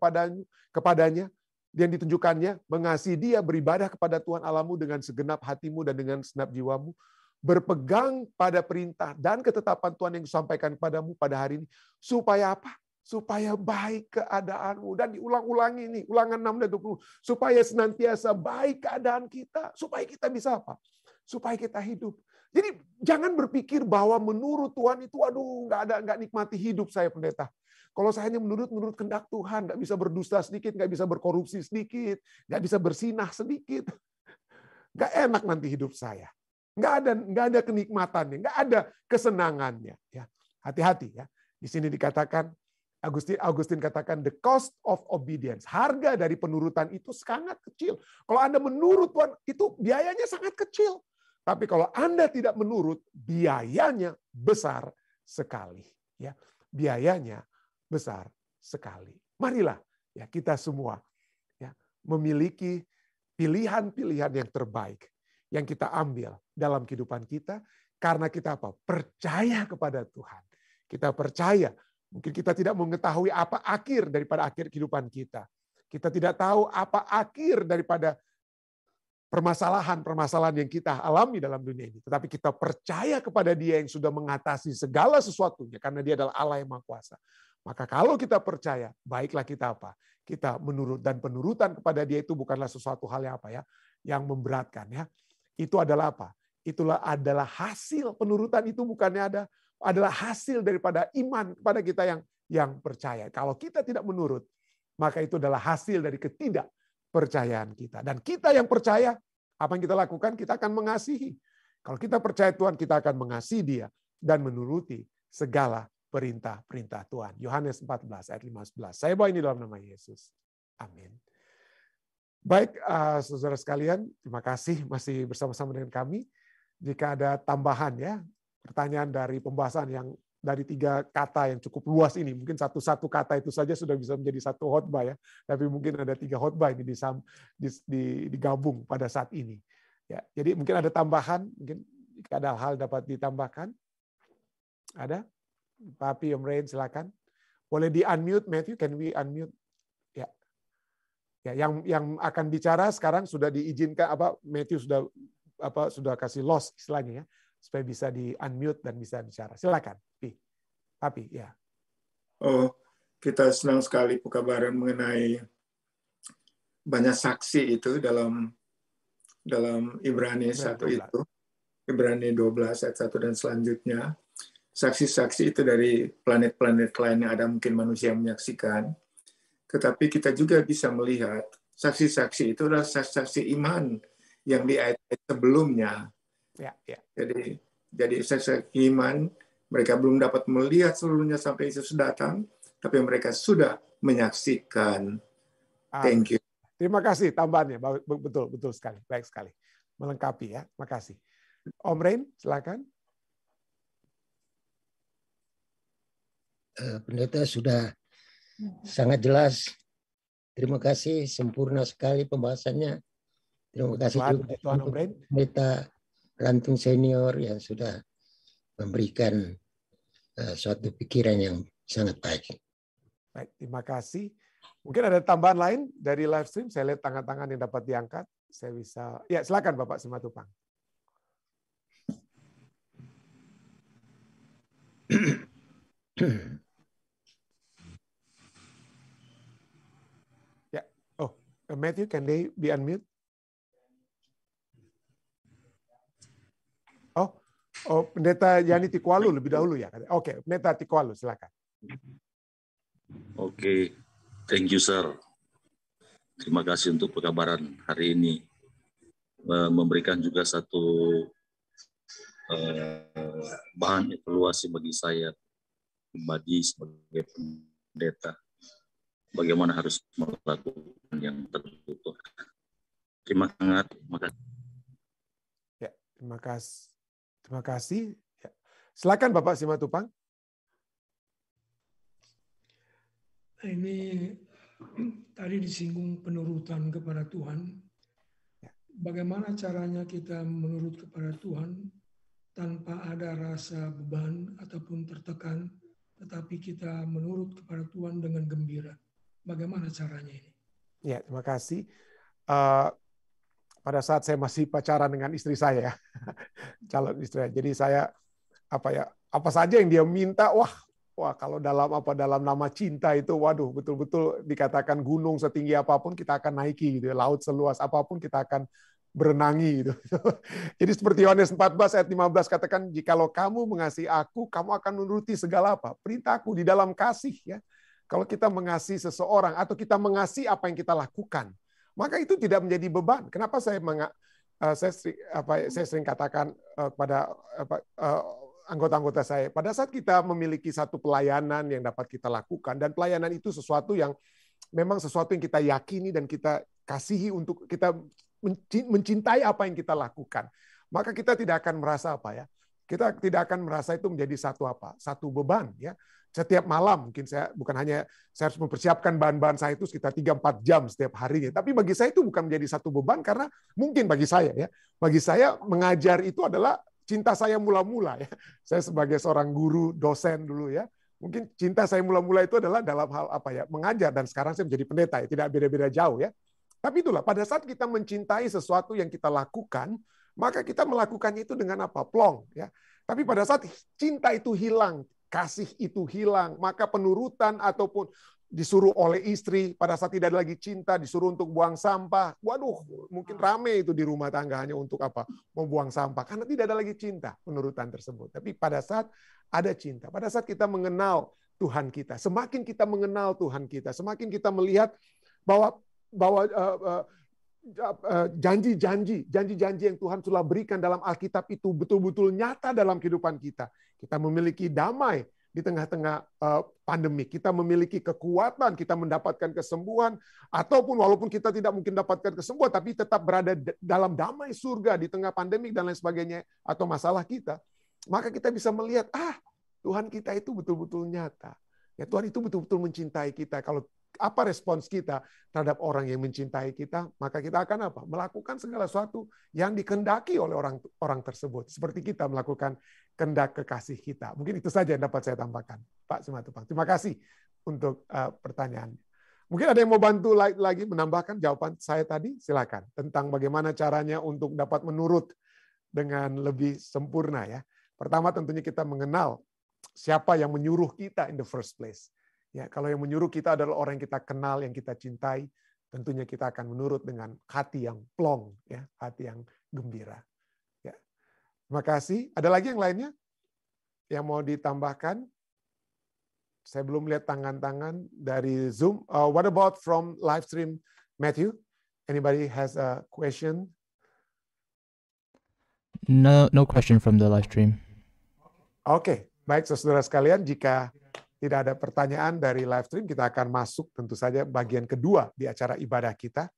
kepadanya, yang ditunjukkannya, mengasihi Dia, beribadah kepada Tuhan Allahmu dengan segenap hatimu dan dengan segenap jiwamu, berpegang pada perintah dan ketetapan Tuhan yang disampaikan kepadamu pada hari ini, supaya apa? Supaya baik keadaanmu. Dan diulang-ulangi ini, ulangan 6 dan 20. Supaya senantiasa baik keadaan kita. Supaya kita bisa apa? Supaya kita hidup. Jadi jangan berpikir bahwa menurut Tuhan itu, aduh, nggak nikmati hidup saya pendeta. Kalau saya hanya menurut kehendak Tuhan, nggak bisa berdusta sedikit, nggak bisa berkorupsi sedikit, nggak bisa bersinah sedikit. Nggak enak nanti hidup saya. Nggak ada kenikmatannya, nggak ada kesenangannya. Ya, hati-hati ya. Di sini dikatakan, Augustine katakan the cost of obedience. Harga dari penurutan itu sangat kecil. Kalau Anda menurut Tuhan, itu biayanya sangat kecil. Tapi kalau Anda tidak menurut, biayanya besar sekali. Ya, biayanya besar sekali. Marilah ya kita semua ya memiliki pilihan-pilihan yang terbaik yang kita ambil dalam kehidupan kita karena kita apa? Percaya kepada Tuhan. Kita percaya. Mungkin kita tidak mengetahui apa akhir daripada akhir kehidupan kita. Kita tidak tahu apa akhir daripada permasalahan-permasalahan yang kita alami dalam dunia ini. Tetapi kita percaya kepada Dia yang sudah mengatasi segala sesuatunya. Karena Dia adalah Allah yang Maha Kuasa. Maka kalau kita percaya, baiklah kita apa? Kita menurut. Dan penurutan kepada Dia itu bukanlah sesuatu hal yang apa ya? Yang memberatkan ya. Itu adalah apa? Itulah adalah hasil penurutan itu bukannya adalah hasil daripada iman kepada kita yang percaya. Kalau kita tidak menurut, maka itu adalah hasil dari ketidakpercayaan kita. Dan kita yang percaya, apa yang kita lakukan? Kita akan mengasihi. Kalau kita percaya Tuhan, kita akan mengasihi Dia dan menuruti segala perintah-perintah Tuhan. Yohanes 14 ayat 15. Saya bawa ini dalam nama Yesus. Amin. Baik, saudara sekalian, terima kasih masih bersama-sama dengan kami. Jika ada tambahan ya, pertanyaan dari pembahasan yang dari 3 kata yang cukup luas ini, mungkin satu kata itu saja sudah bisa menjadi satu khotbah ya, tapi mungkin ada 3 khotbah ini digabung pada saat ini. Ya, jadi mungkin ada tambahan, mungkin jika ada hal dapat ditambahkan. Ada? Papi, Om Rain, silakan. Boleh di-unmute, Matthew, can we unmute? Ya. Ya, yang akan bicara sekarang sudah diizinkan Matthew sudah kasih loss istilahnya ya, supaya bisa di-unmute dan bisa bicara. Silakan, Papi, ya. Oh, kita senang sekali pekabaran mengenai banyak saksi itu dalam Ibrani 1 itu. Ibrani 12 ayat 1 dan selanjutnya. Saksi-saksi itu dari planet-planet lain yang ada mungkin manusia menyaksikan. Tetapi kita juga bisa melihat saksi-saksi itu adalah saksi-saksi iman yang di ayat-ayat sebelumnya. Ya. Jadi saksi iman, mereka belum dapat melihat seluruhnya sampai Yesus datang, tapi mereka sudah menyaksikan. Thank you. Terima kasih tambahannya, betul sekali, baik sekali, melengkapi ya, makasih. Om Rain, silakan. Pendeta sudah sangat jelas. Terima kasih, sempurna sekali pembahasannya. Terima kasih juga untuk Pendeta Rantung Senior yang sudah memberikan suatu pikiran yang sangat baik. Baik, terima kasih. Mungkin ada tambahan lain dari live stream. Saya lihat tangan-tangan yang dapat diangkat. Saya bisa. Ya, silakan Bapak Simatupang. Ya, Matthew, can they be unmute? Oh, Pendeta Yani Tikwalu lebih dahulu ya. Oke, Pendeta Tikwalu, silakan. Oke, thank you, sir. Terima kasih untuk pekabaran hari ini. memberikan juga satu bahan evaluasi bagi saya pribadi sebagai pendeta, bagaimana harus melakukan yang tertutup. Terima kasih. Ya, terima kasih. Ya. Silakan Bapak Simatupang. Ini tadi disinggung penurutan kepada Tuhan. Bagaimana caranya kita menurut kepada Tuhan tanpa ada rasa beban ataupun tertekan, tetapi kita menurut kepada Tuhan dengan gembira. Bagaimana caranya ini? Ya, terima kasih. Pada saat saya masih pacaran dengan istri saya, calon istri, jadi saya apa saja yang dia minta, wah kalau dalam nama cinta itu, waduh, betul-betul dikatakan gunung setinggi apapun kita akan naiki, gitu, laut seluas apapun kita akan berenangi, gitu. Jadi seperti Yohanes 14 ayat 15 katakan, jikalau kamu mengasihi aku, kamu akan menuruti segala apa? Perintahku di dalam kasih, ya. Kalau kita mengasihi seseorang atau kita mengasihi apa yang kita lakukan, maka itu tidak menjadi beban. Kenapa saya sering katakan pada anggota-anggota saya, pada saat kita memiliki satu pelayanan yang dapat kita lakukan, dan pelayanan itu sesuatu yang memang sesuatu yang kita yakini dan kita kasihi, untuk kita mencintai apa yang kita lakukan, maka kita tidak akan merasa kita tidak akan merasa itu menjadi satu beban, ya. Setiap malam mungkin saya harus mempersiapkan bahan-bahan saya itu sekitar 3-4 jam setiap harinya, tapi bagi saya itu bukan menjadi satu beban, karena mungkin bagi saya mengajar itu adalah cinta saya mula-mula, ya. Saya sebagai seorang guru, dosen dulu, ya. Mungkin cinta saya mula-mula itu adalah dalam hal mengajar, dan sekarang saya menjadi pendeta, ya. Tidak beda-beda jauh, ya. Tapi itulah, pada saat kita mencintai sesuatu yang kita lakukan, maka kita melakukannya itu dengan plong, ya. Tapi pada saat cinta itu hilang, kasih itu hilang, maka penurutan ataupun disuruh oleh istri pada saat tidak ada lagi cinta, disuruh untuk buang sampah. Waduh, mungkin rame itu di rumah tangga hanya untuk mau buang sampah, karena tidak ada lagi cinta, penurutan tersebut. Tapi pada saat ada cinta, pada saat kita mengenal Tuhan kita, semakin kita mengenal Tuhan kita, semakin kita melihat bahwa janji-janji yang Tuhan telah berikan dalam Alkitab itu betul-betul nyata dalam kehidupan kita. Kita memiliki damai di tengah-tengah pandemi. Kita memiliki kekuatan, kita mendapatkan kesembuhan, ataupun walaupun kita tidak mungkin dapatkan kesembuhan, tapi tetap berada dalam damai surga di tengah pandemi dan lain sebagainya, atau masalah kita. Maka kita bisa melihat, Tuhan kita itu betul-betul nyata. Ya, Tuhan itu betul-betul mencintai kita. Kalau apa respons kita terhadap orang yang mencintai kita, maka kita akan melakukan segala sesuatu yang dikehendaki oleh orang tersebut, seperti kita melakukan kehendak kekasih kita. Mungkin itu saja yang dapat saya tambahkan, Pak Simatupang. Terima kasih untuk pertanyaannya. Mungkin ada yang mau bantu lagi menambahkan jawaban saya tadi, silakan, tentang bagaimana caranya untuk dapat menurut dengan lebih sempurna, ya. Pertama tentunya kita mengenal siapa yang menyuruh kita in the first place. Ya, kalau yang menyuruh kita adalah orang yang kita kenal, yang kita cintai, tentunya kita akan menurut dengan hati yang plong, ya, hati yang gembira. Ya. Terima kasih. Ada lagi yang lainnya yang mau ditambahkan? Saya belum lihat tangan-tangan dari Zoom. What about from live stream, Matthew? Anybody has a question? No question from the live stream. Oke, baik saudara sekalian, jika tidak ada pertanyaan dari live stream, kita akan masuk tentu saja bagian kedua di acara ibadah kita.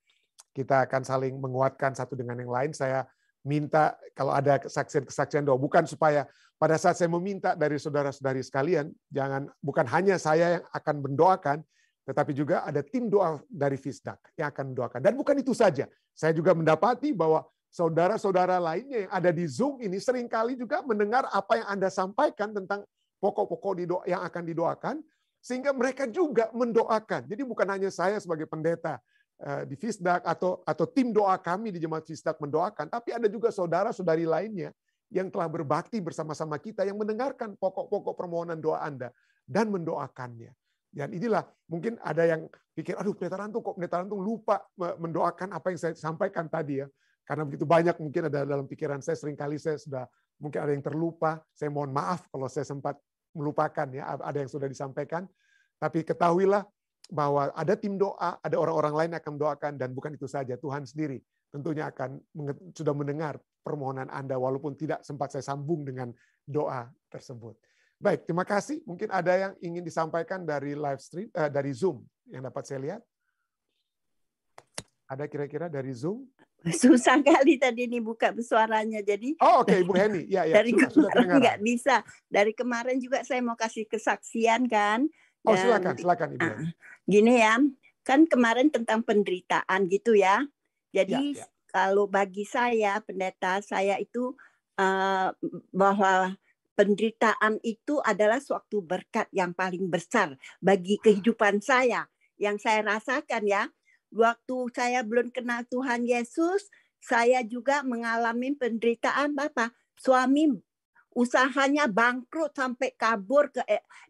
Kita akan saling menguatkan satu dengan yang lain. Saya minta kalau ada kesaksian-kesaksian doa, bukan supaya pada saat saya meminta dari saudara-saudari sekalian, bukan hanya saya yang akan mendoakan, tetapi juga ada tim doa dari Fisdak yang akan mendoakan. Dan bukan itu saja, saya juga mendapati bahwa saudara-saudara lainnya yang ada di Zoom ini seringkali juga mendengar apa yang Anda sampaikan tentang pokok-pokok yang akan didoakan, sehingga mereka juga mendoakan. Jadi bukan hanya saya sebagai pendeta di Fisdak atau tim doa kami di Jemaat Fisdak mendoakan, tapi ada juga saudara-saudari lainnya yang telah berbakti bersama-sama kita, yang mendengarkan pokok-pokok permohonan doa Anda dan mendoakannya. Dan inilah mungkin ada yang pikir, aduh Pendeta Rantung lupa mendoakan apa yang saya sampaikan tadi, ya. Karena begitu banyak mungkin ada dalam pikiran saya, seringkali saya sudah mungkin ada yang terlupa. Saya mohon maaf kalau saya sempat melupakan, ya, ada yang sudah disampaikan. Tapi ketahuilah bahwa ada tim doa, ada orang-orang lain yang akan mendoakan, dan bukan itu saja, Tuhan sendiri tentunya sudah mendengar permohonan Anda walaupun tidak sempat saya sambung dengan doa tersebut. Baik, terima kasih. Mungkin ada yang ingin disampaikan dari live stream, dari Zoom yang dapat saya lihat. Ada kira-kira dari Zoom? Susah kali tadi nih buka suaranya, jadi. Oh oke, Ibu Heni, ya dari sudah kemarin nggak bisa. Dari kemarin juga saya mau kasih kesaksian kan. Oh silakan Ibu Heni. Gini ya, kan kemarin tentang penderitaan gitu ya. Jadi kalau bagi saya pendeta, saya itu bahwa penderitaan itu adalah suatu berkat yang paling besar bagi kehidupan saya. Yang saya rasakan ya. Waktu saya belum kenal Tuhan Yesus, saya juga mengalami penderitaan Bapak. Suami usahanya bangkrut sampai kabur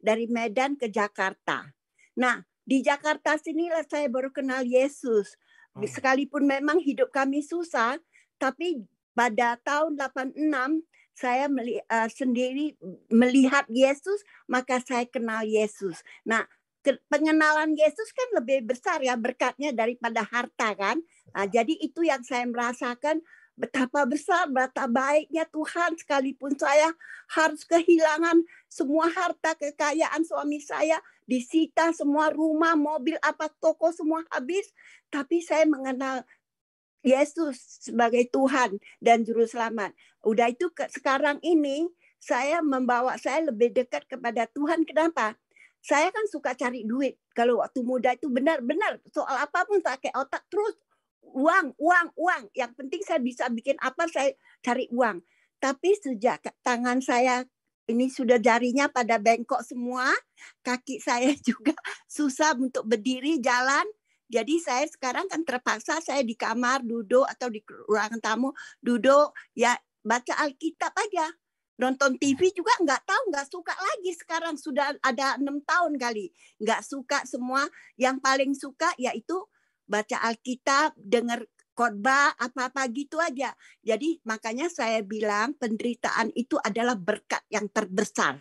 dari Medan ke Jakarta. Nah, di Jakarta sinilah saya baru kenal Yesus. Sekalipun memang hidup kami susah, tapi pada tahun 86 saya sendiri melihat Yesus, maka saya kenal Yesus. Nah, pengenalan Yesus kan lebih besar ya berkatnya daripada harta kan. Nah, jadi itu yang saya merasakan betapa besar, betapa baiknya Tuhan sekalipun saya harus kehilangan semua harta kekayaan suami saya, disita semua rumah, mobil, toko semua habis. Tapi saya mengenal Yesus sebagai Tuhan dan Juru Selamat. Udah itu sekarang ini saya membawa saya lebih dekat kepada Tuhan. Kenapa? Saya kan suka cari duit. Kalau waktu muda itu benar-benar soal apapun pakai otak terus uang. Yang penting saya bisa bikin apa, saya cari uang. Tapi sejak tangan saya ini sudah jarinya pada bengkok semua, kaki saya juga susah untuk berdiri jalan. Jadi saya sekarang kan terpaksa saya di kamar duduk atau di ruangan tamu duduk ya baca Alkitab aja. Nonton TV juga nggak suka lagi sekarang, sudah ada 6 tahun kali. Nggak suka semua, yang paling suka yaitu baca Alkitab, dengar khotbah, apa-apa gitu aja. Jadi makanya saya bilang penderitaan itu adalah berkat yang terbesar.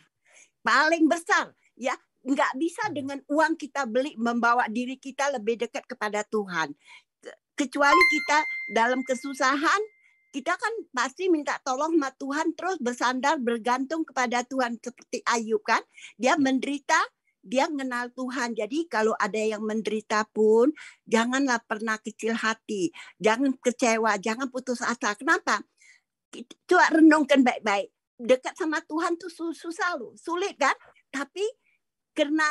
Paling besar. Ya, nggak bisa dengan uang kita beli membawa diri kita lebih dekat kepada Tuhan. Kecuali kita dalam kesusahan, kita kan pasti minta tolong sama Tuhan, terus bersandar, bergantung kepada Tuhan. Seperti Ayub kan, dia menderita, dia mengenal Tuhan. Jadi kalau ada yang menderita pun, janganlah pernah kecil hati. Jangan kecewa, jangan putus asa. Kenapa? Coba renungkan baik-baik. Dekat sama Tuhan tuh susah loh, sulit kan? Tapi karena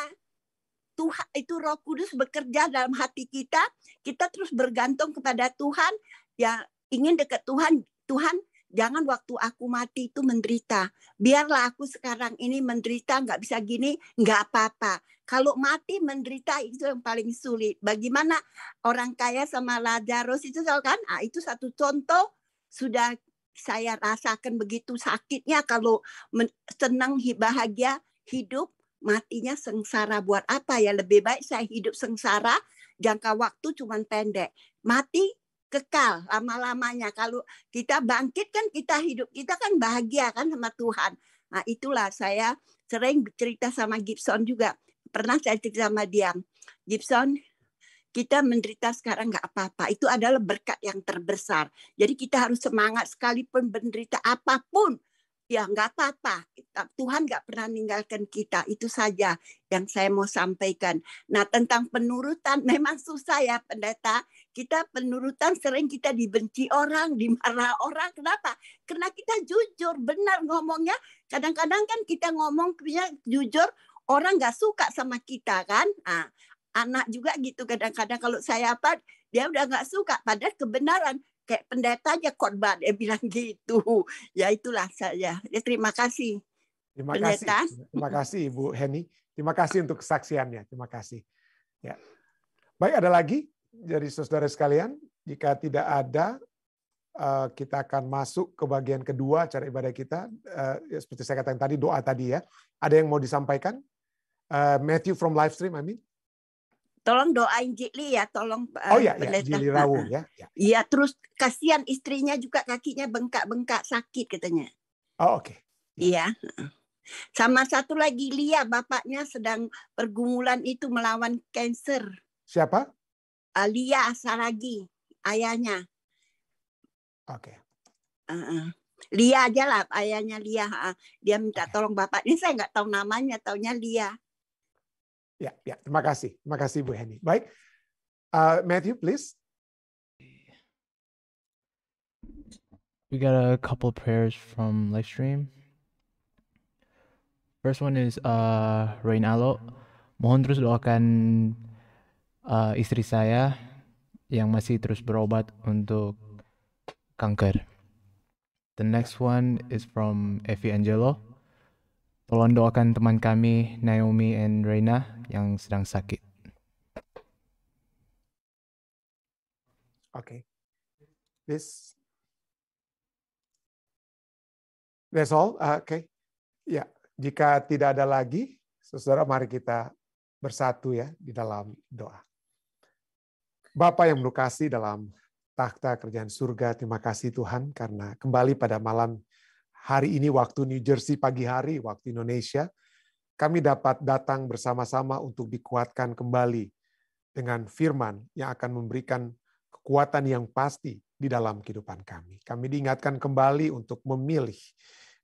Tuhan itu Roh Kudus bekerja dalam hati kita, kita terus bergantung kepada Tuhan, ya ingin dekat Tuhan. Tuhan, jangan waktu aku mati itu menderita. Biarlah aku sekarang ini menderita, nggak bisa gini, nggak apa-apa. Kalau mati menderita itu yang paling sulit. Bagaimana orang kaya sama Lazarus itu kan? Itu satu contoh, sudah saya rasakan begitu sakitnya kalau senang bahagia hidup, matinya sengsara. Buat apa ya? Lebih baik saya hidup sengsara, jangka waktu cuma pendek. Mati kekal lama-lamanya. Kalau kita bangkit kan kita hidup, kita kan bahagia kan sama Tuhan. Nah itulah saya sering cerita sama Gibson juga. Pernah saya cerita sama dia, Gibson, kita menderita sekarang nggak apa-apa. Itu adalah berkat yang terbesar. Jadi kita harus semangat sekalipun menderita apapun. Ya nggak apa-apa, Tuhan nggak pernah meninggalkan kita. Itu saja yang saya mau sampaikan. Nah tentang penurutan memang susah ya pendeta. Kita penurutan sering kita dibenci orang, dimarah orang. Kenapa? Karena kita jujur, benar ngomongnya. Kadang-kadang kan kita ngomong jujur, orang nggak suka sama kita kan. Nah, anak juga gitu kadang-kadang kalau saya dia udah nggak suka. Padahal kebenaran. Kayak pendeta aja khotbah dia bilang gitu. Ya itulah saya. Ya, terima kasih. Terima kasih Ibu Heni. Terima kasih untuk kesaksiannya. Terima kasih. Ya. Baik, ada lagi dari saudara sekalian? Jika tidak ada, kita akan masuk ke bagian kedua acara ibadah kita. Seperti saya katakan tadi, doa tadi ya. Ada yang mau disampaikan? Matthew from live stream, I mean. Tolong doain Jili ya, tolong. Oh ya, Jili Rawu ya. Iya, terus kasihan istrinya juga kakinya bengkak-bengkak sakit katanya. Oh oke. Iya. Sama satu lagi Lia, bapaknya sedang pergumulan itu melawan kanker. Siapa? Lia Saragi, ayahnya. Oke. Lia aja lah, ayahnya Lia. Dia minta tolong bapaknya, saya nggak tahu namanya, taunya Lia. Ya, terima kasih Bu Heni. Baik, Matthew, please. We got a couple prayers from live stream. First one is Rain Alo. Mohon terus doakan istri saya yang masih terus berobat untuk kanker. The next one is from Evi Angelo. Tolong doakan teman kami Naomi and Reina yang sedang sakit. Okay. That's all. Okay. Ya, jika tidak ada lagi, saudara, mari kita bersatu ya di dalam doa. Bapa yang penuh kasih dalam takhta kerajaan surga, terima kasih Tuhan karena kembali pada malam hari ini waktu New Jersey pagi hari, waktu Indonesia, kami dapat datang bersama-sama untuk dikuatkan kembali dengan firman yang akan memberikan kekuatan yang pasti di dalam kehidupan kami. Kami diingatkan kembali untuk memilih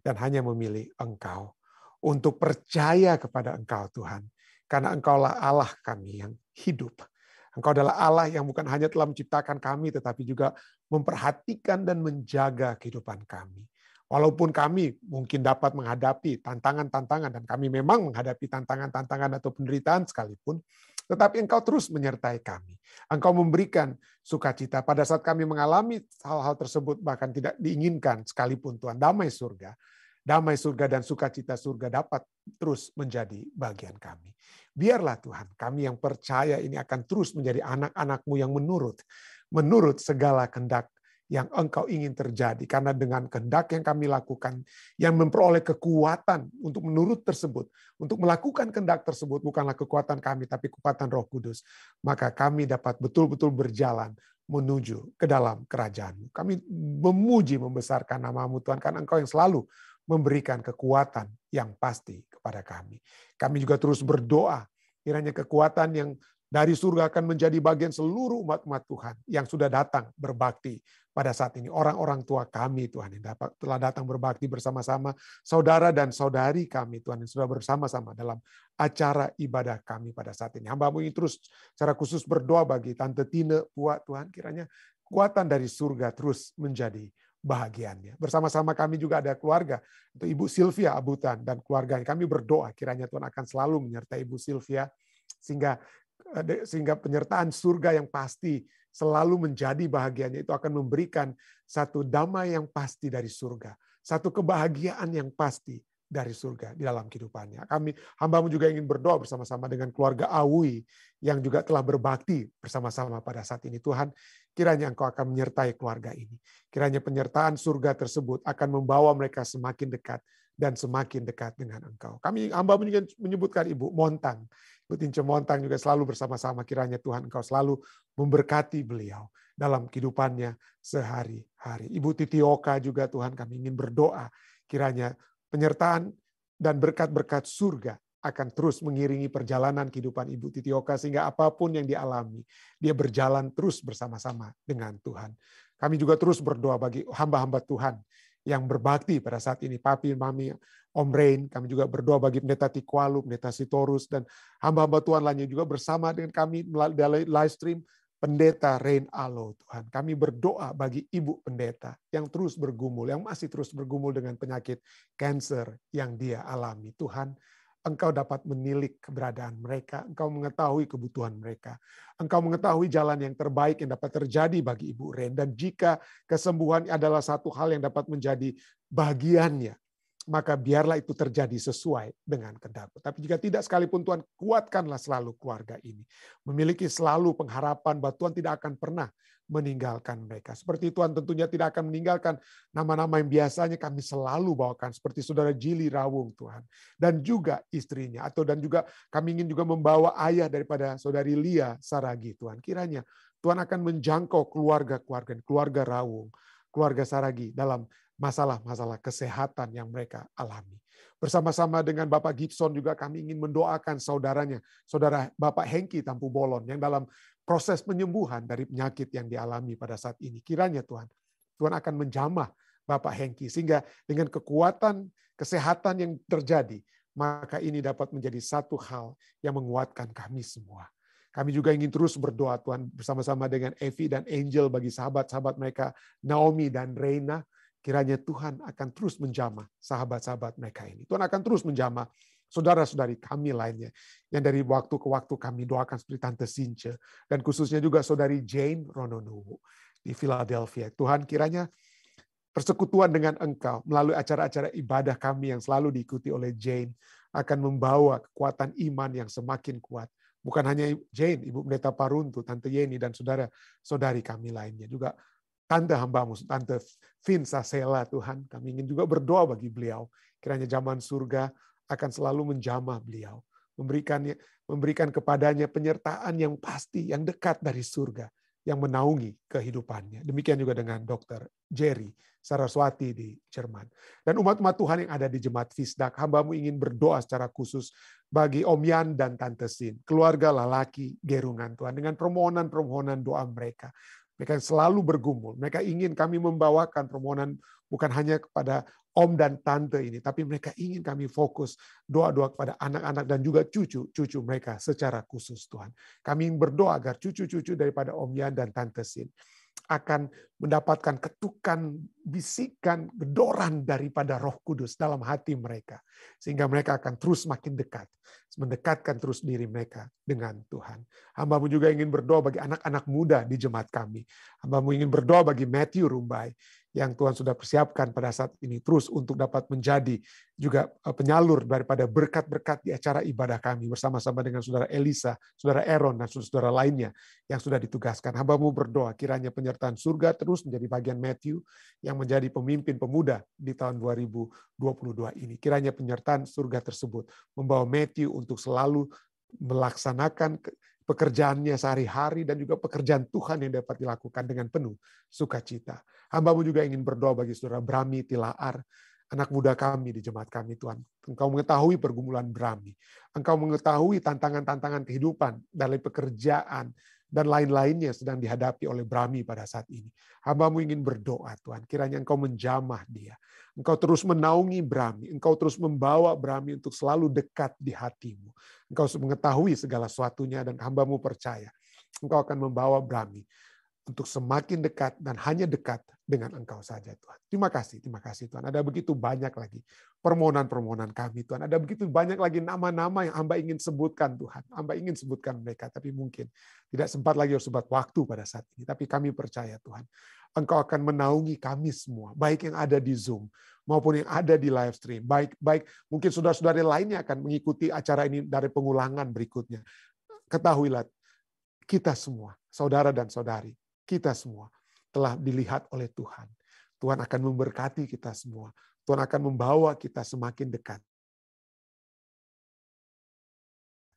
dan hanya memilih Engkau. Untuk percaya kepada Engkau Tuhan. Karena Engkaulah Allah kami yang hidup. Engkau adalah Allah yang bukan hanya telah menciptakan kami, tetapi juga memperhatikan dan menjaga kehidupan kami. Walaupun kami mungkin dapat menghadapi tantangan-tantangan, dan kami memang menghadapi tantangan-tantangan atau penderitaan sekalipun, tetapi Engkau terus menyertai kami. Engkau memberikan sukacita pada saat kami mengalami hal-hal tersebut, bahkan tidak diinginkan sekalipun Tuhan. Damai surga dan sukacita surga dapat terus menjadi bagian kami. Biarlah Tuhan, kami yang percaya ini akan terus menjadi anak-anak-Mu yang menurut segala kehendak yang Engkau ingin terjadi. Karena dengan kehendak yang kami lakukan, yang memperoleh kekuatan untuk menurut tersebut, untuk melakukan kehendak tersebut, bukanlah kekuatan kami, tapi kekuatan Roh Kudus. Maka kami dapat betul-betul berjalan menuju ke dalam kerajaan-Mu. Kami memuji, membesarkan nama-Mu Tuhan, karena Engkau yang selalu memberikan kekuatan yang pasti kepada kami. Kami juga terus berdoa, kiranya kekuatan yang dari surga akan menjadi bagian seluruh umat-umat Tuhan yang sudah datang berbakti pada saat ini. Orang-orang tua kami Tuhan yang telah datang berbakti bersama-sama, saudara dan saudari kami Tuhan yang sudah bersama-sama dalam acara ibadah kami pada saat ini. Hamba-Mu ini terus secara khusus berdoa bagi Tante Tine, Puak Tuhan, kiranya kekuatan dari surga terus menjadi bahagiannya. Bersama-sama kami juga ada keluarga, untuk Ibu Sylvia Abutan dan keluarganya. Kami berdoa kiranya Tuhan akan selalu menyertai Ibu Sylvia, sehingga penyertaan surga yang pasti selalu menjadi bahagiannya, itu akan memberikan satu damai yang pasti dari surga, satu kebahagiaan yang pasti dari surga di dalam kehidupannya. Kami, hamba-Mu juga ingin berdoa bersama-sama dengan keluarga Awi yang juga telah berbakti bersama-sama pada saat ini. Tuhan, kiranya Engkau akan menyertai keluarga ini. Kiranya penyertaan surga tersebut akan membawa mereka semakin dekat dan semakin dekat dengan Engkau. Kami, hamba-Mu juga menyebutkan Ibu Montang. Ibu Tince Montang juga selalu bersama-sama. Kiranya Tuhan Engkau selalu memberkati beliau dalam kehidupannya sehari-hari. Ibu Titioka juga Tuhan, kami ingin berdoa. Kiranya penyertaan dan berkat-berkat surga akan terus mengiringi perjalanan kehidupan Ibu Titioka, sehingga apapun yang dialami, dia berjalan terus bersama-sama dengan Tuhan. Kami juga terus berdoa bagi hamba-hamba Tuhan yang berbakti pada saat ini, Papi, Mami, Om Rain. Kami juga berdoa bagi Pendeta Tikwalu, Pendeta Sitorus, dan hamba-hamba Tuhan lainnya juga bersama dengan kami melalui live stream, Pendeta Rain Alo, Tuhan. Kami berdoa bagi Ibu Pendeta yang terus bergumul, yang masih terus bergumul dengan penyakit kanker yang dia alami. Tuhan, Engkau dapat menilik keberadaan mereka, Engkau mengetahui kebutuhan mereka, Engkau mengetahui jalan yang terbaik yang dapat terjadi bagi Ibu Rain. Dan jika kesembuhan adalah satu hal yang dapat menjadi bagiannya, maka biarlah itu terjadi sesuai dengan kehendak-Mu. Tapi jika tidak, sekalipun Tuhan, kuatkanlah selalu keluarga ini. Memiliki selalu pengharapan bahwa Tuhan tidak akan pernah meninggalkan mereka. Seperti Tuhan tentunya tidak akan meninggalkan nama-nama yang biasanya kami selalu bawakan, seperti Saudara Jili Rawung Tuhan, dan juga istrinya, dan juga kami ingin juga membawa ayah daripada Saudari Lia Saragi Tuhan. Kiranya Tuhan akan menjangkau keluarga Rawung, keluarga Saragi dalam masalah-masalah kesehatan yang mereka alami. Bersama-sama dengan Bapak Gibson juga kami ingin mendoakan saudaranya, Saudara Bapak Hengki Tampu Bolon, yang dalam proses penyembuhan dari penyakit yang dialami pada saat ini. Kiranya Tuhan, Tuhan akan menjamah Bapak Hengki, sehingga dengan kekuatan kesehatan yang terjadi, maka ini dapat menjadi satu hal yang menguatkan kami semua. Kami juga ingin terus berdoa Tuhan bersama-sama dengan Evi dan Angel bagi sahabat-sahabat mereka, Naomi dan Reina. Kiranya Tuhan akan terus menjamah sahabat-sahabat mereka ini. Tuhan akan terus menjamah saudara-saudari kami lainnya yang dari waktu ke waktu kami doakan seperti Tante Since dan khususnya juga saudari Jane Rononuwu di Philadelphia. Tuhan kiranya persekutuan dengan Engkau melalui acara-acara ibadah kami yang selalu diikuti oleh Jane akan membawa kekuatan iman yang semakin kuat. Bukan hanya Jane, Ibu Pendeta Paruntu, Tante Yeni, dan saudara-saudari kami lainnya. Juga Tante hambamu, Tante Vin Sasela, Tuhan. Kami ingin juga berdoa bagi beliau. Kiranya zaman surga akan selalu menjamah beliau. Memberikan kepadanya penyertaan yang pasti, yang dekat dari surga. Yang menaungi kehidupannya. Demikian juga dengan Dr. Jerry Saraswati di Jerman. Dan umat-umat Tuhan yang ada di Jemaat Fisdak, hambamu ingin berdoa secara khusus bagi Om Yan dan Tante Sin, keluarga Lalaki Gerungan Tuhan, dengan permohonan-permohonan doa mereka. Mereka selalu bergumul. Mereka ingin kami membawakan permohonan bukan hanya kepada Om dan Tante ini, tapi mereka ingin kami fokus doa-doa kepada anak-anak dan juga cucu-cucu mereka secara khusus Tuhan. Kami ingin berdoa agar cucu-cucu daripada Om Yan dan Tante Sin akan mendapatkan ketukan, bisikan, gedoran daripada Roh Kudus dalam hati mereka. Sehingga mereka akan terus makin dekat, mendekatkan terus diri mereka dengan Tuhan. Hambamu juga ingin berdoa bagi anak-anak muda di jemaat kami. Hambamu ingin berdoa bagi Matthew Rumbai, yang Tuhan sudah persiapkan pada saat ini terus untuk dapat menjadi juga penyalur daripada berkat-berkat di acara ibadah kami bersama-sama dengan saudara Elisa, saudara Aaron, dan saudara lainnya yang sudah ditugaskan. Hambamu berdoa kiranya penyertaan surga terus menjadi bagian Matthew yang menjadi pemimpin pemuda di tahun 2022 ini. Kiranya penyertaan surga tersebut membawa Matthew untuk selalu melaksanakan pekerjaannya sehari-hari dan juga pekerjaan Tuhan yang dapat dilakukan dengan penuh sukacita. Hambamu juga ingin berdoa bagi saudara Brahmi Tilaar, anak muda kami di jemaat kami Tuhan. Engkau mengetahui pergumulan Brahmi. Engkau mengetahui tantangan-tantangan kehidupan dari pekerjaan dan lain-lainnya sedang dihadapi oleh Brahmi pada saat ini. Hambamu ingin berdoa Tuhan, kiranya Engkau menjamah dia. Engkau terus menaungi Brahmi, Engkau terus membawa Brahmi untuk selalu dekat di hatimu. Engkau mengetahui segala sesuatunya dan hambamu percaya Engkau akan membawa Brahmi untuk semakin dekat dan hanya dekat dengan Engkau saja Tuhan. Terima kasih Tuhan. Ada begitu banyak lagi permohonan-permohonan kami Tuhan. Ada begitu banyak lagi nama-nama yang hamba ingin sebutkan Tuhan. Hamba ingin sebutkan mereka, tapi mungkin tidak sempat lagi harus sempat waktu pada saat ini. Tapi kami percaya Tuhan, Engkau akan menaungi kami semua, baik yang ada di Zoom maupun yang ada di live stream. Baik mungkin saudara-saudari lainnya akan mengikuti acara ini dari pengulangan berikutnya. Ketahuilah, kita semua, saudara dan saudari, kita semua telah dilihat oleh Tuhan. Tuhan akan memberkati kita semua. Tuhan akan membawa kita semakin dekat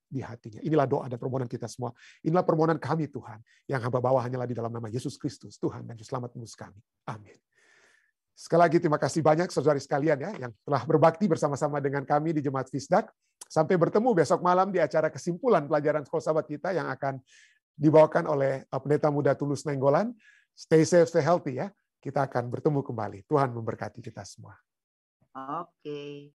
di hatinya. Inilah doa dan permohonan kita semua. Inilah permohonan kami Tuhan. Yang hamba bawa hanyalah di dalam nama Yesus Kristus, Tuhan dan Juru Selamat tebus kami. Amin. Sekali lagi terima kasih banyak saudari sekalian ya yang telah berbakti bersama-sama dengan kami di Jemaat Fisdak. Sampai bertemu besok malam di acara kesimpulan pelajaran sekolah sahabat kita yang akan dibawakan oleh Pendeta Muda Tulus Nainggolan. Stay safe, stay healthy ya. Kita akan bertemu kembali. Tuhan memberkati kita semua. Oke.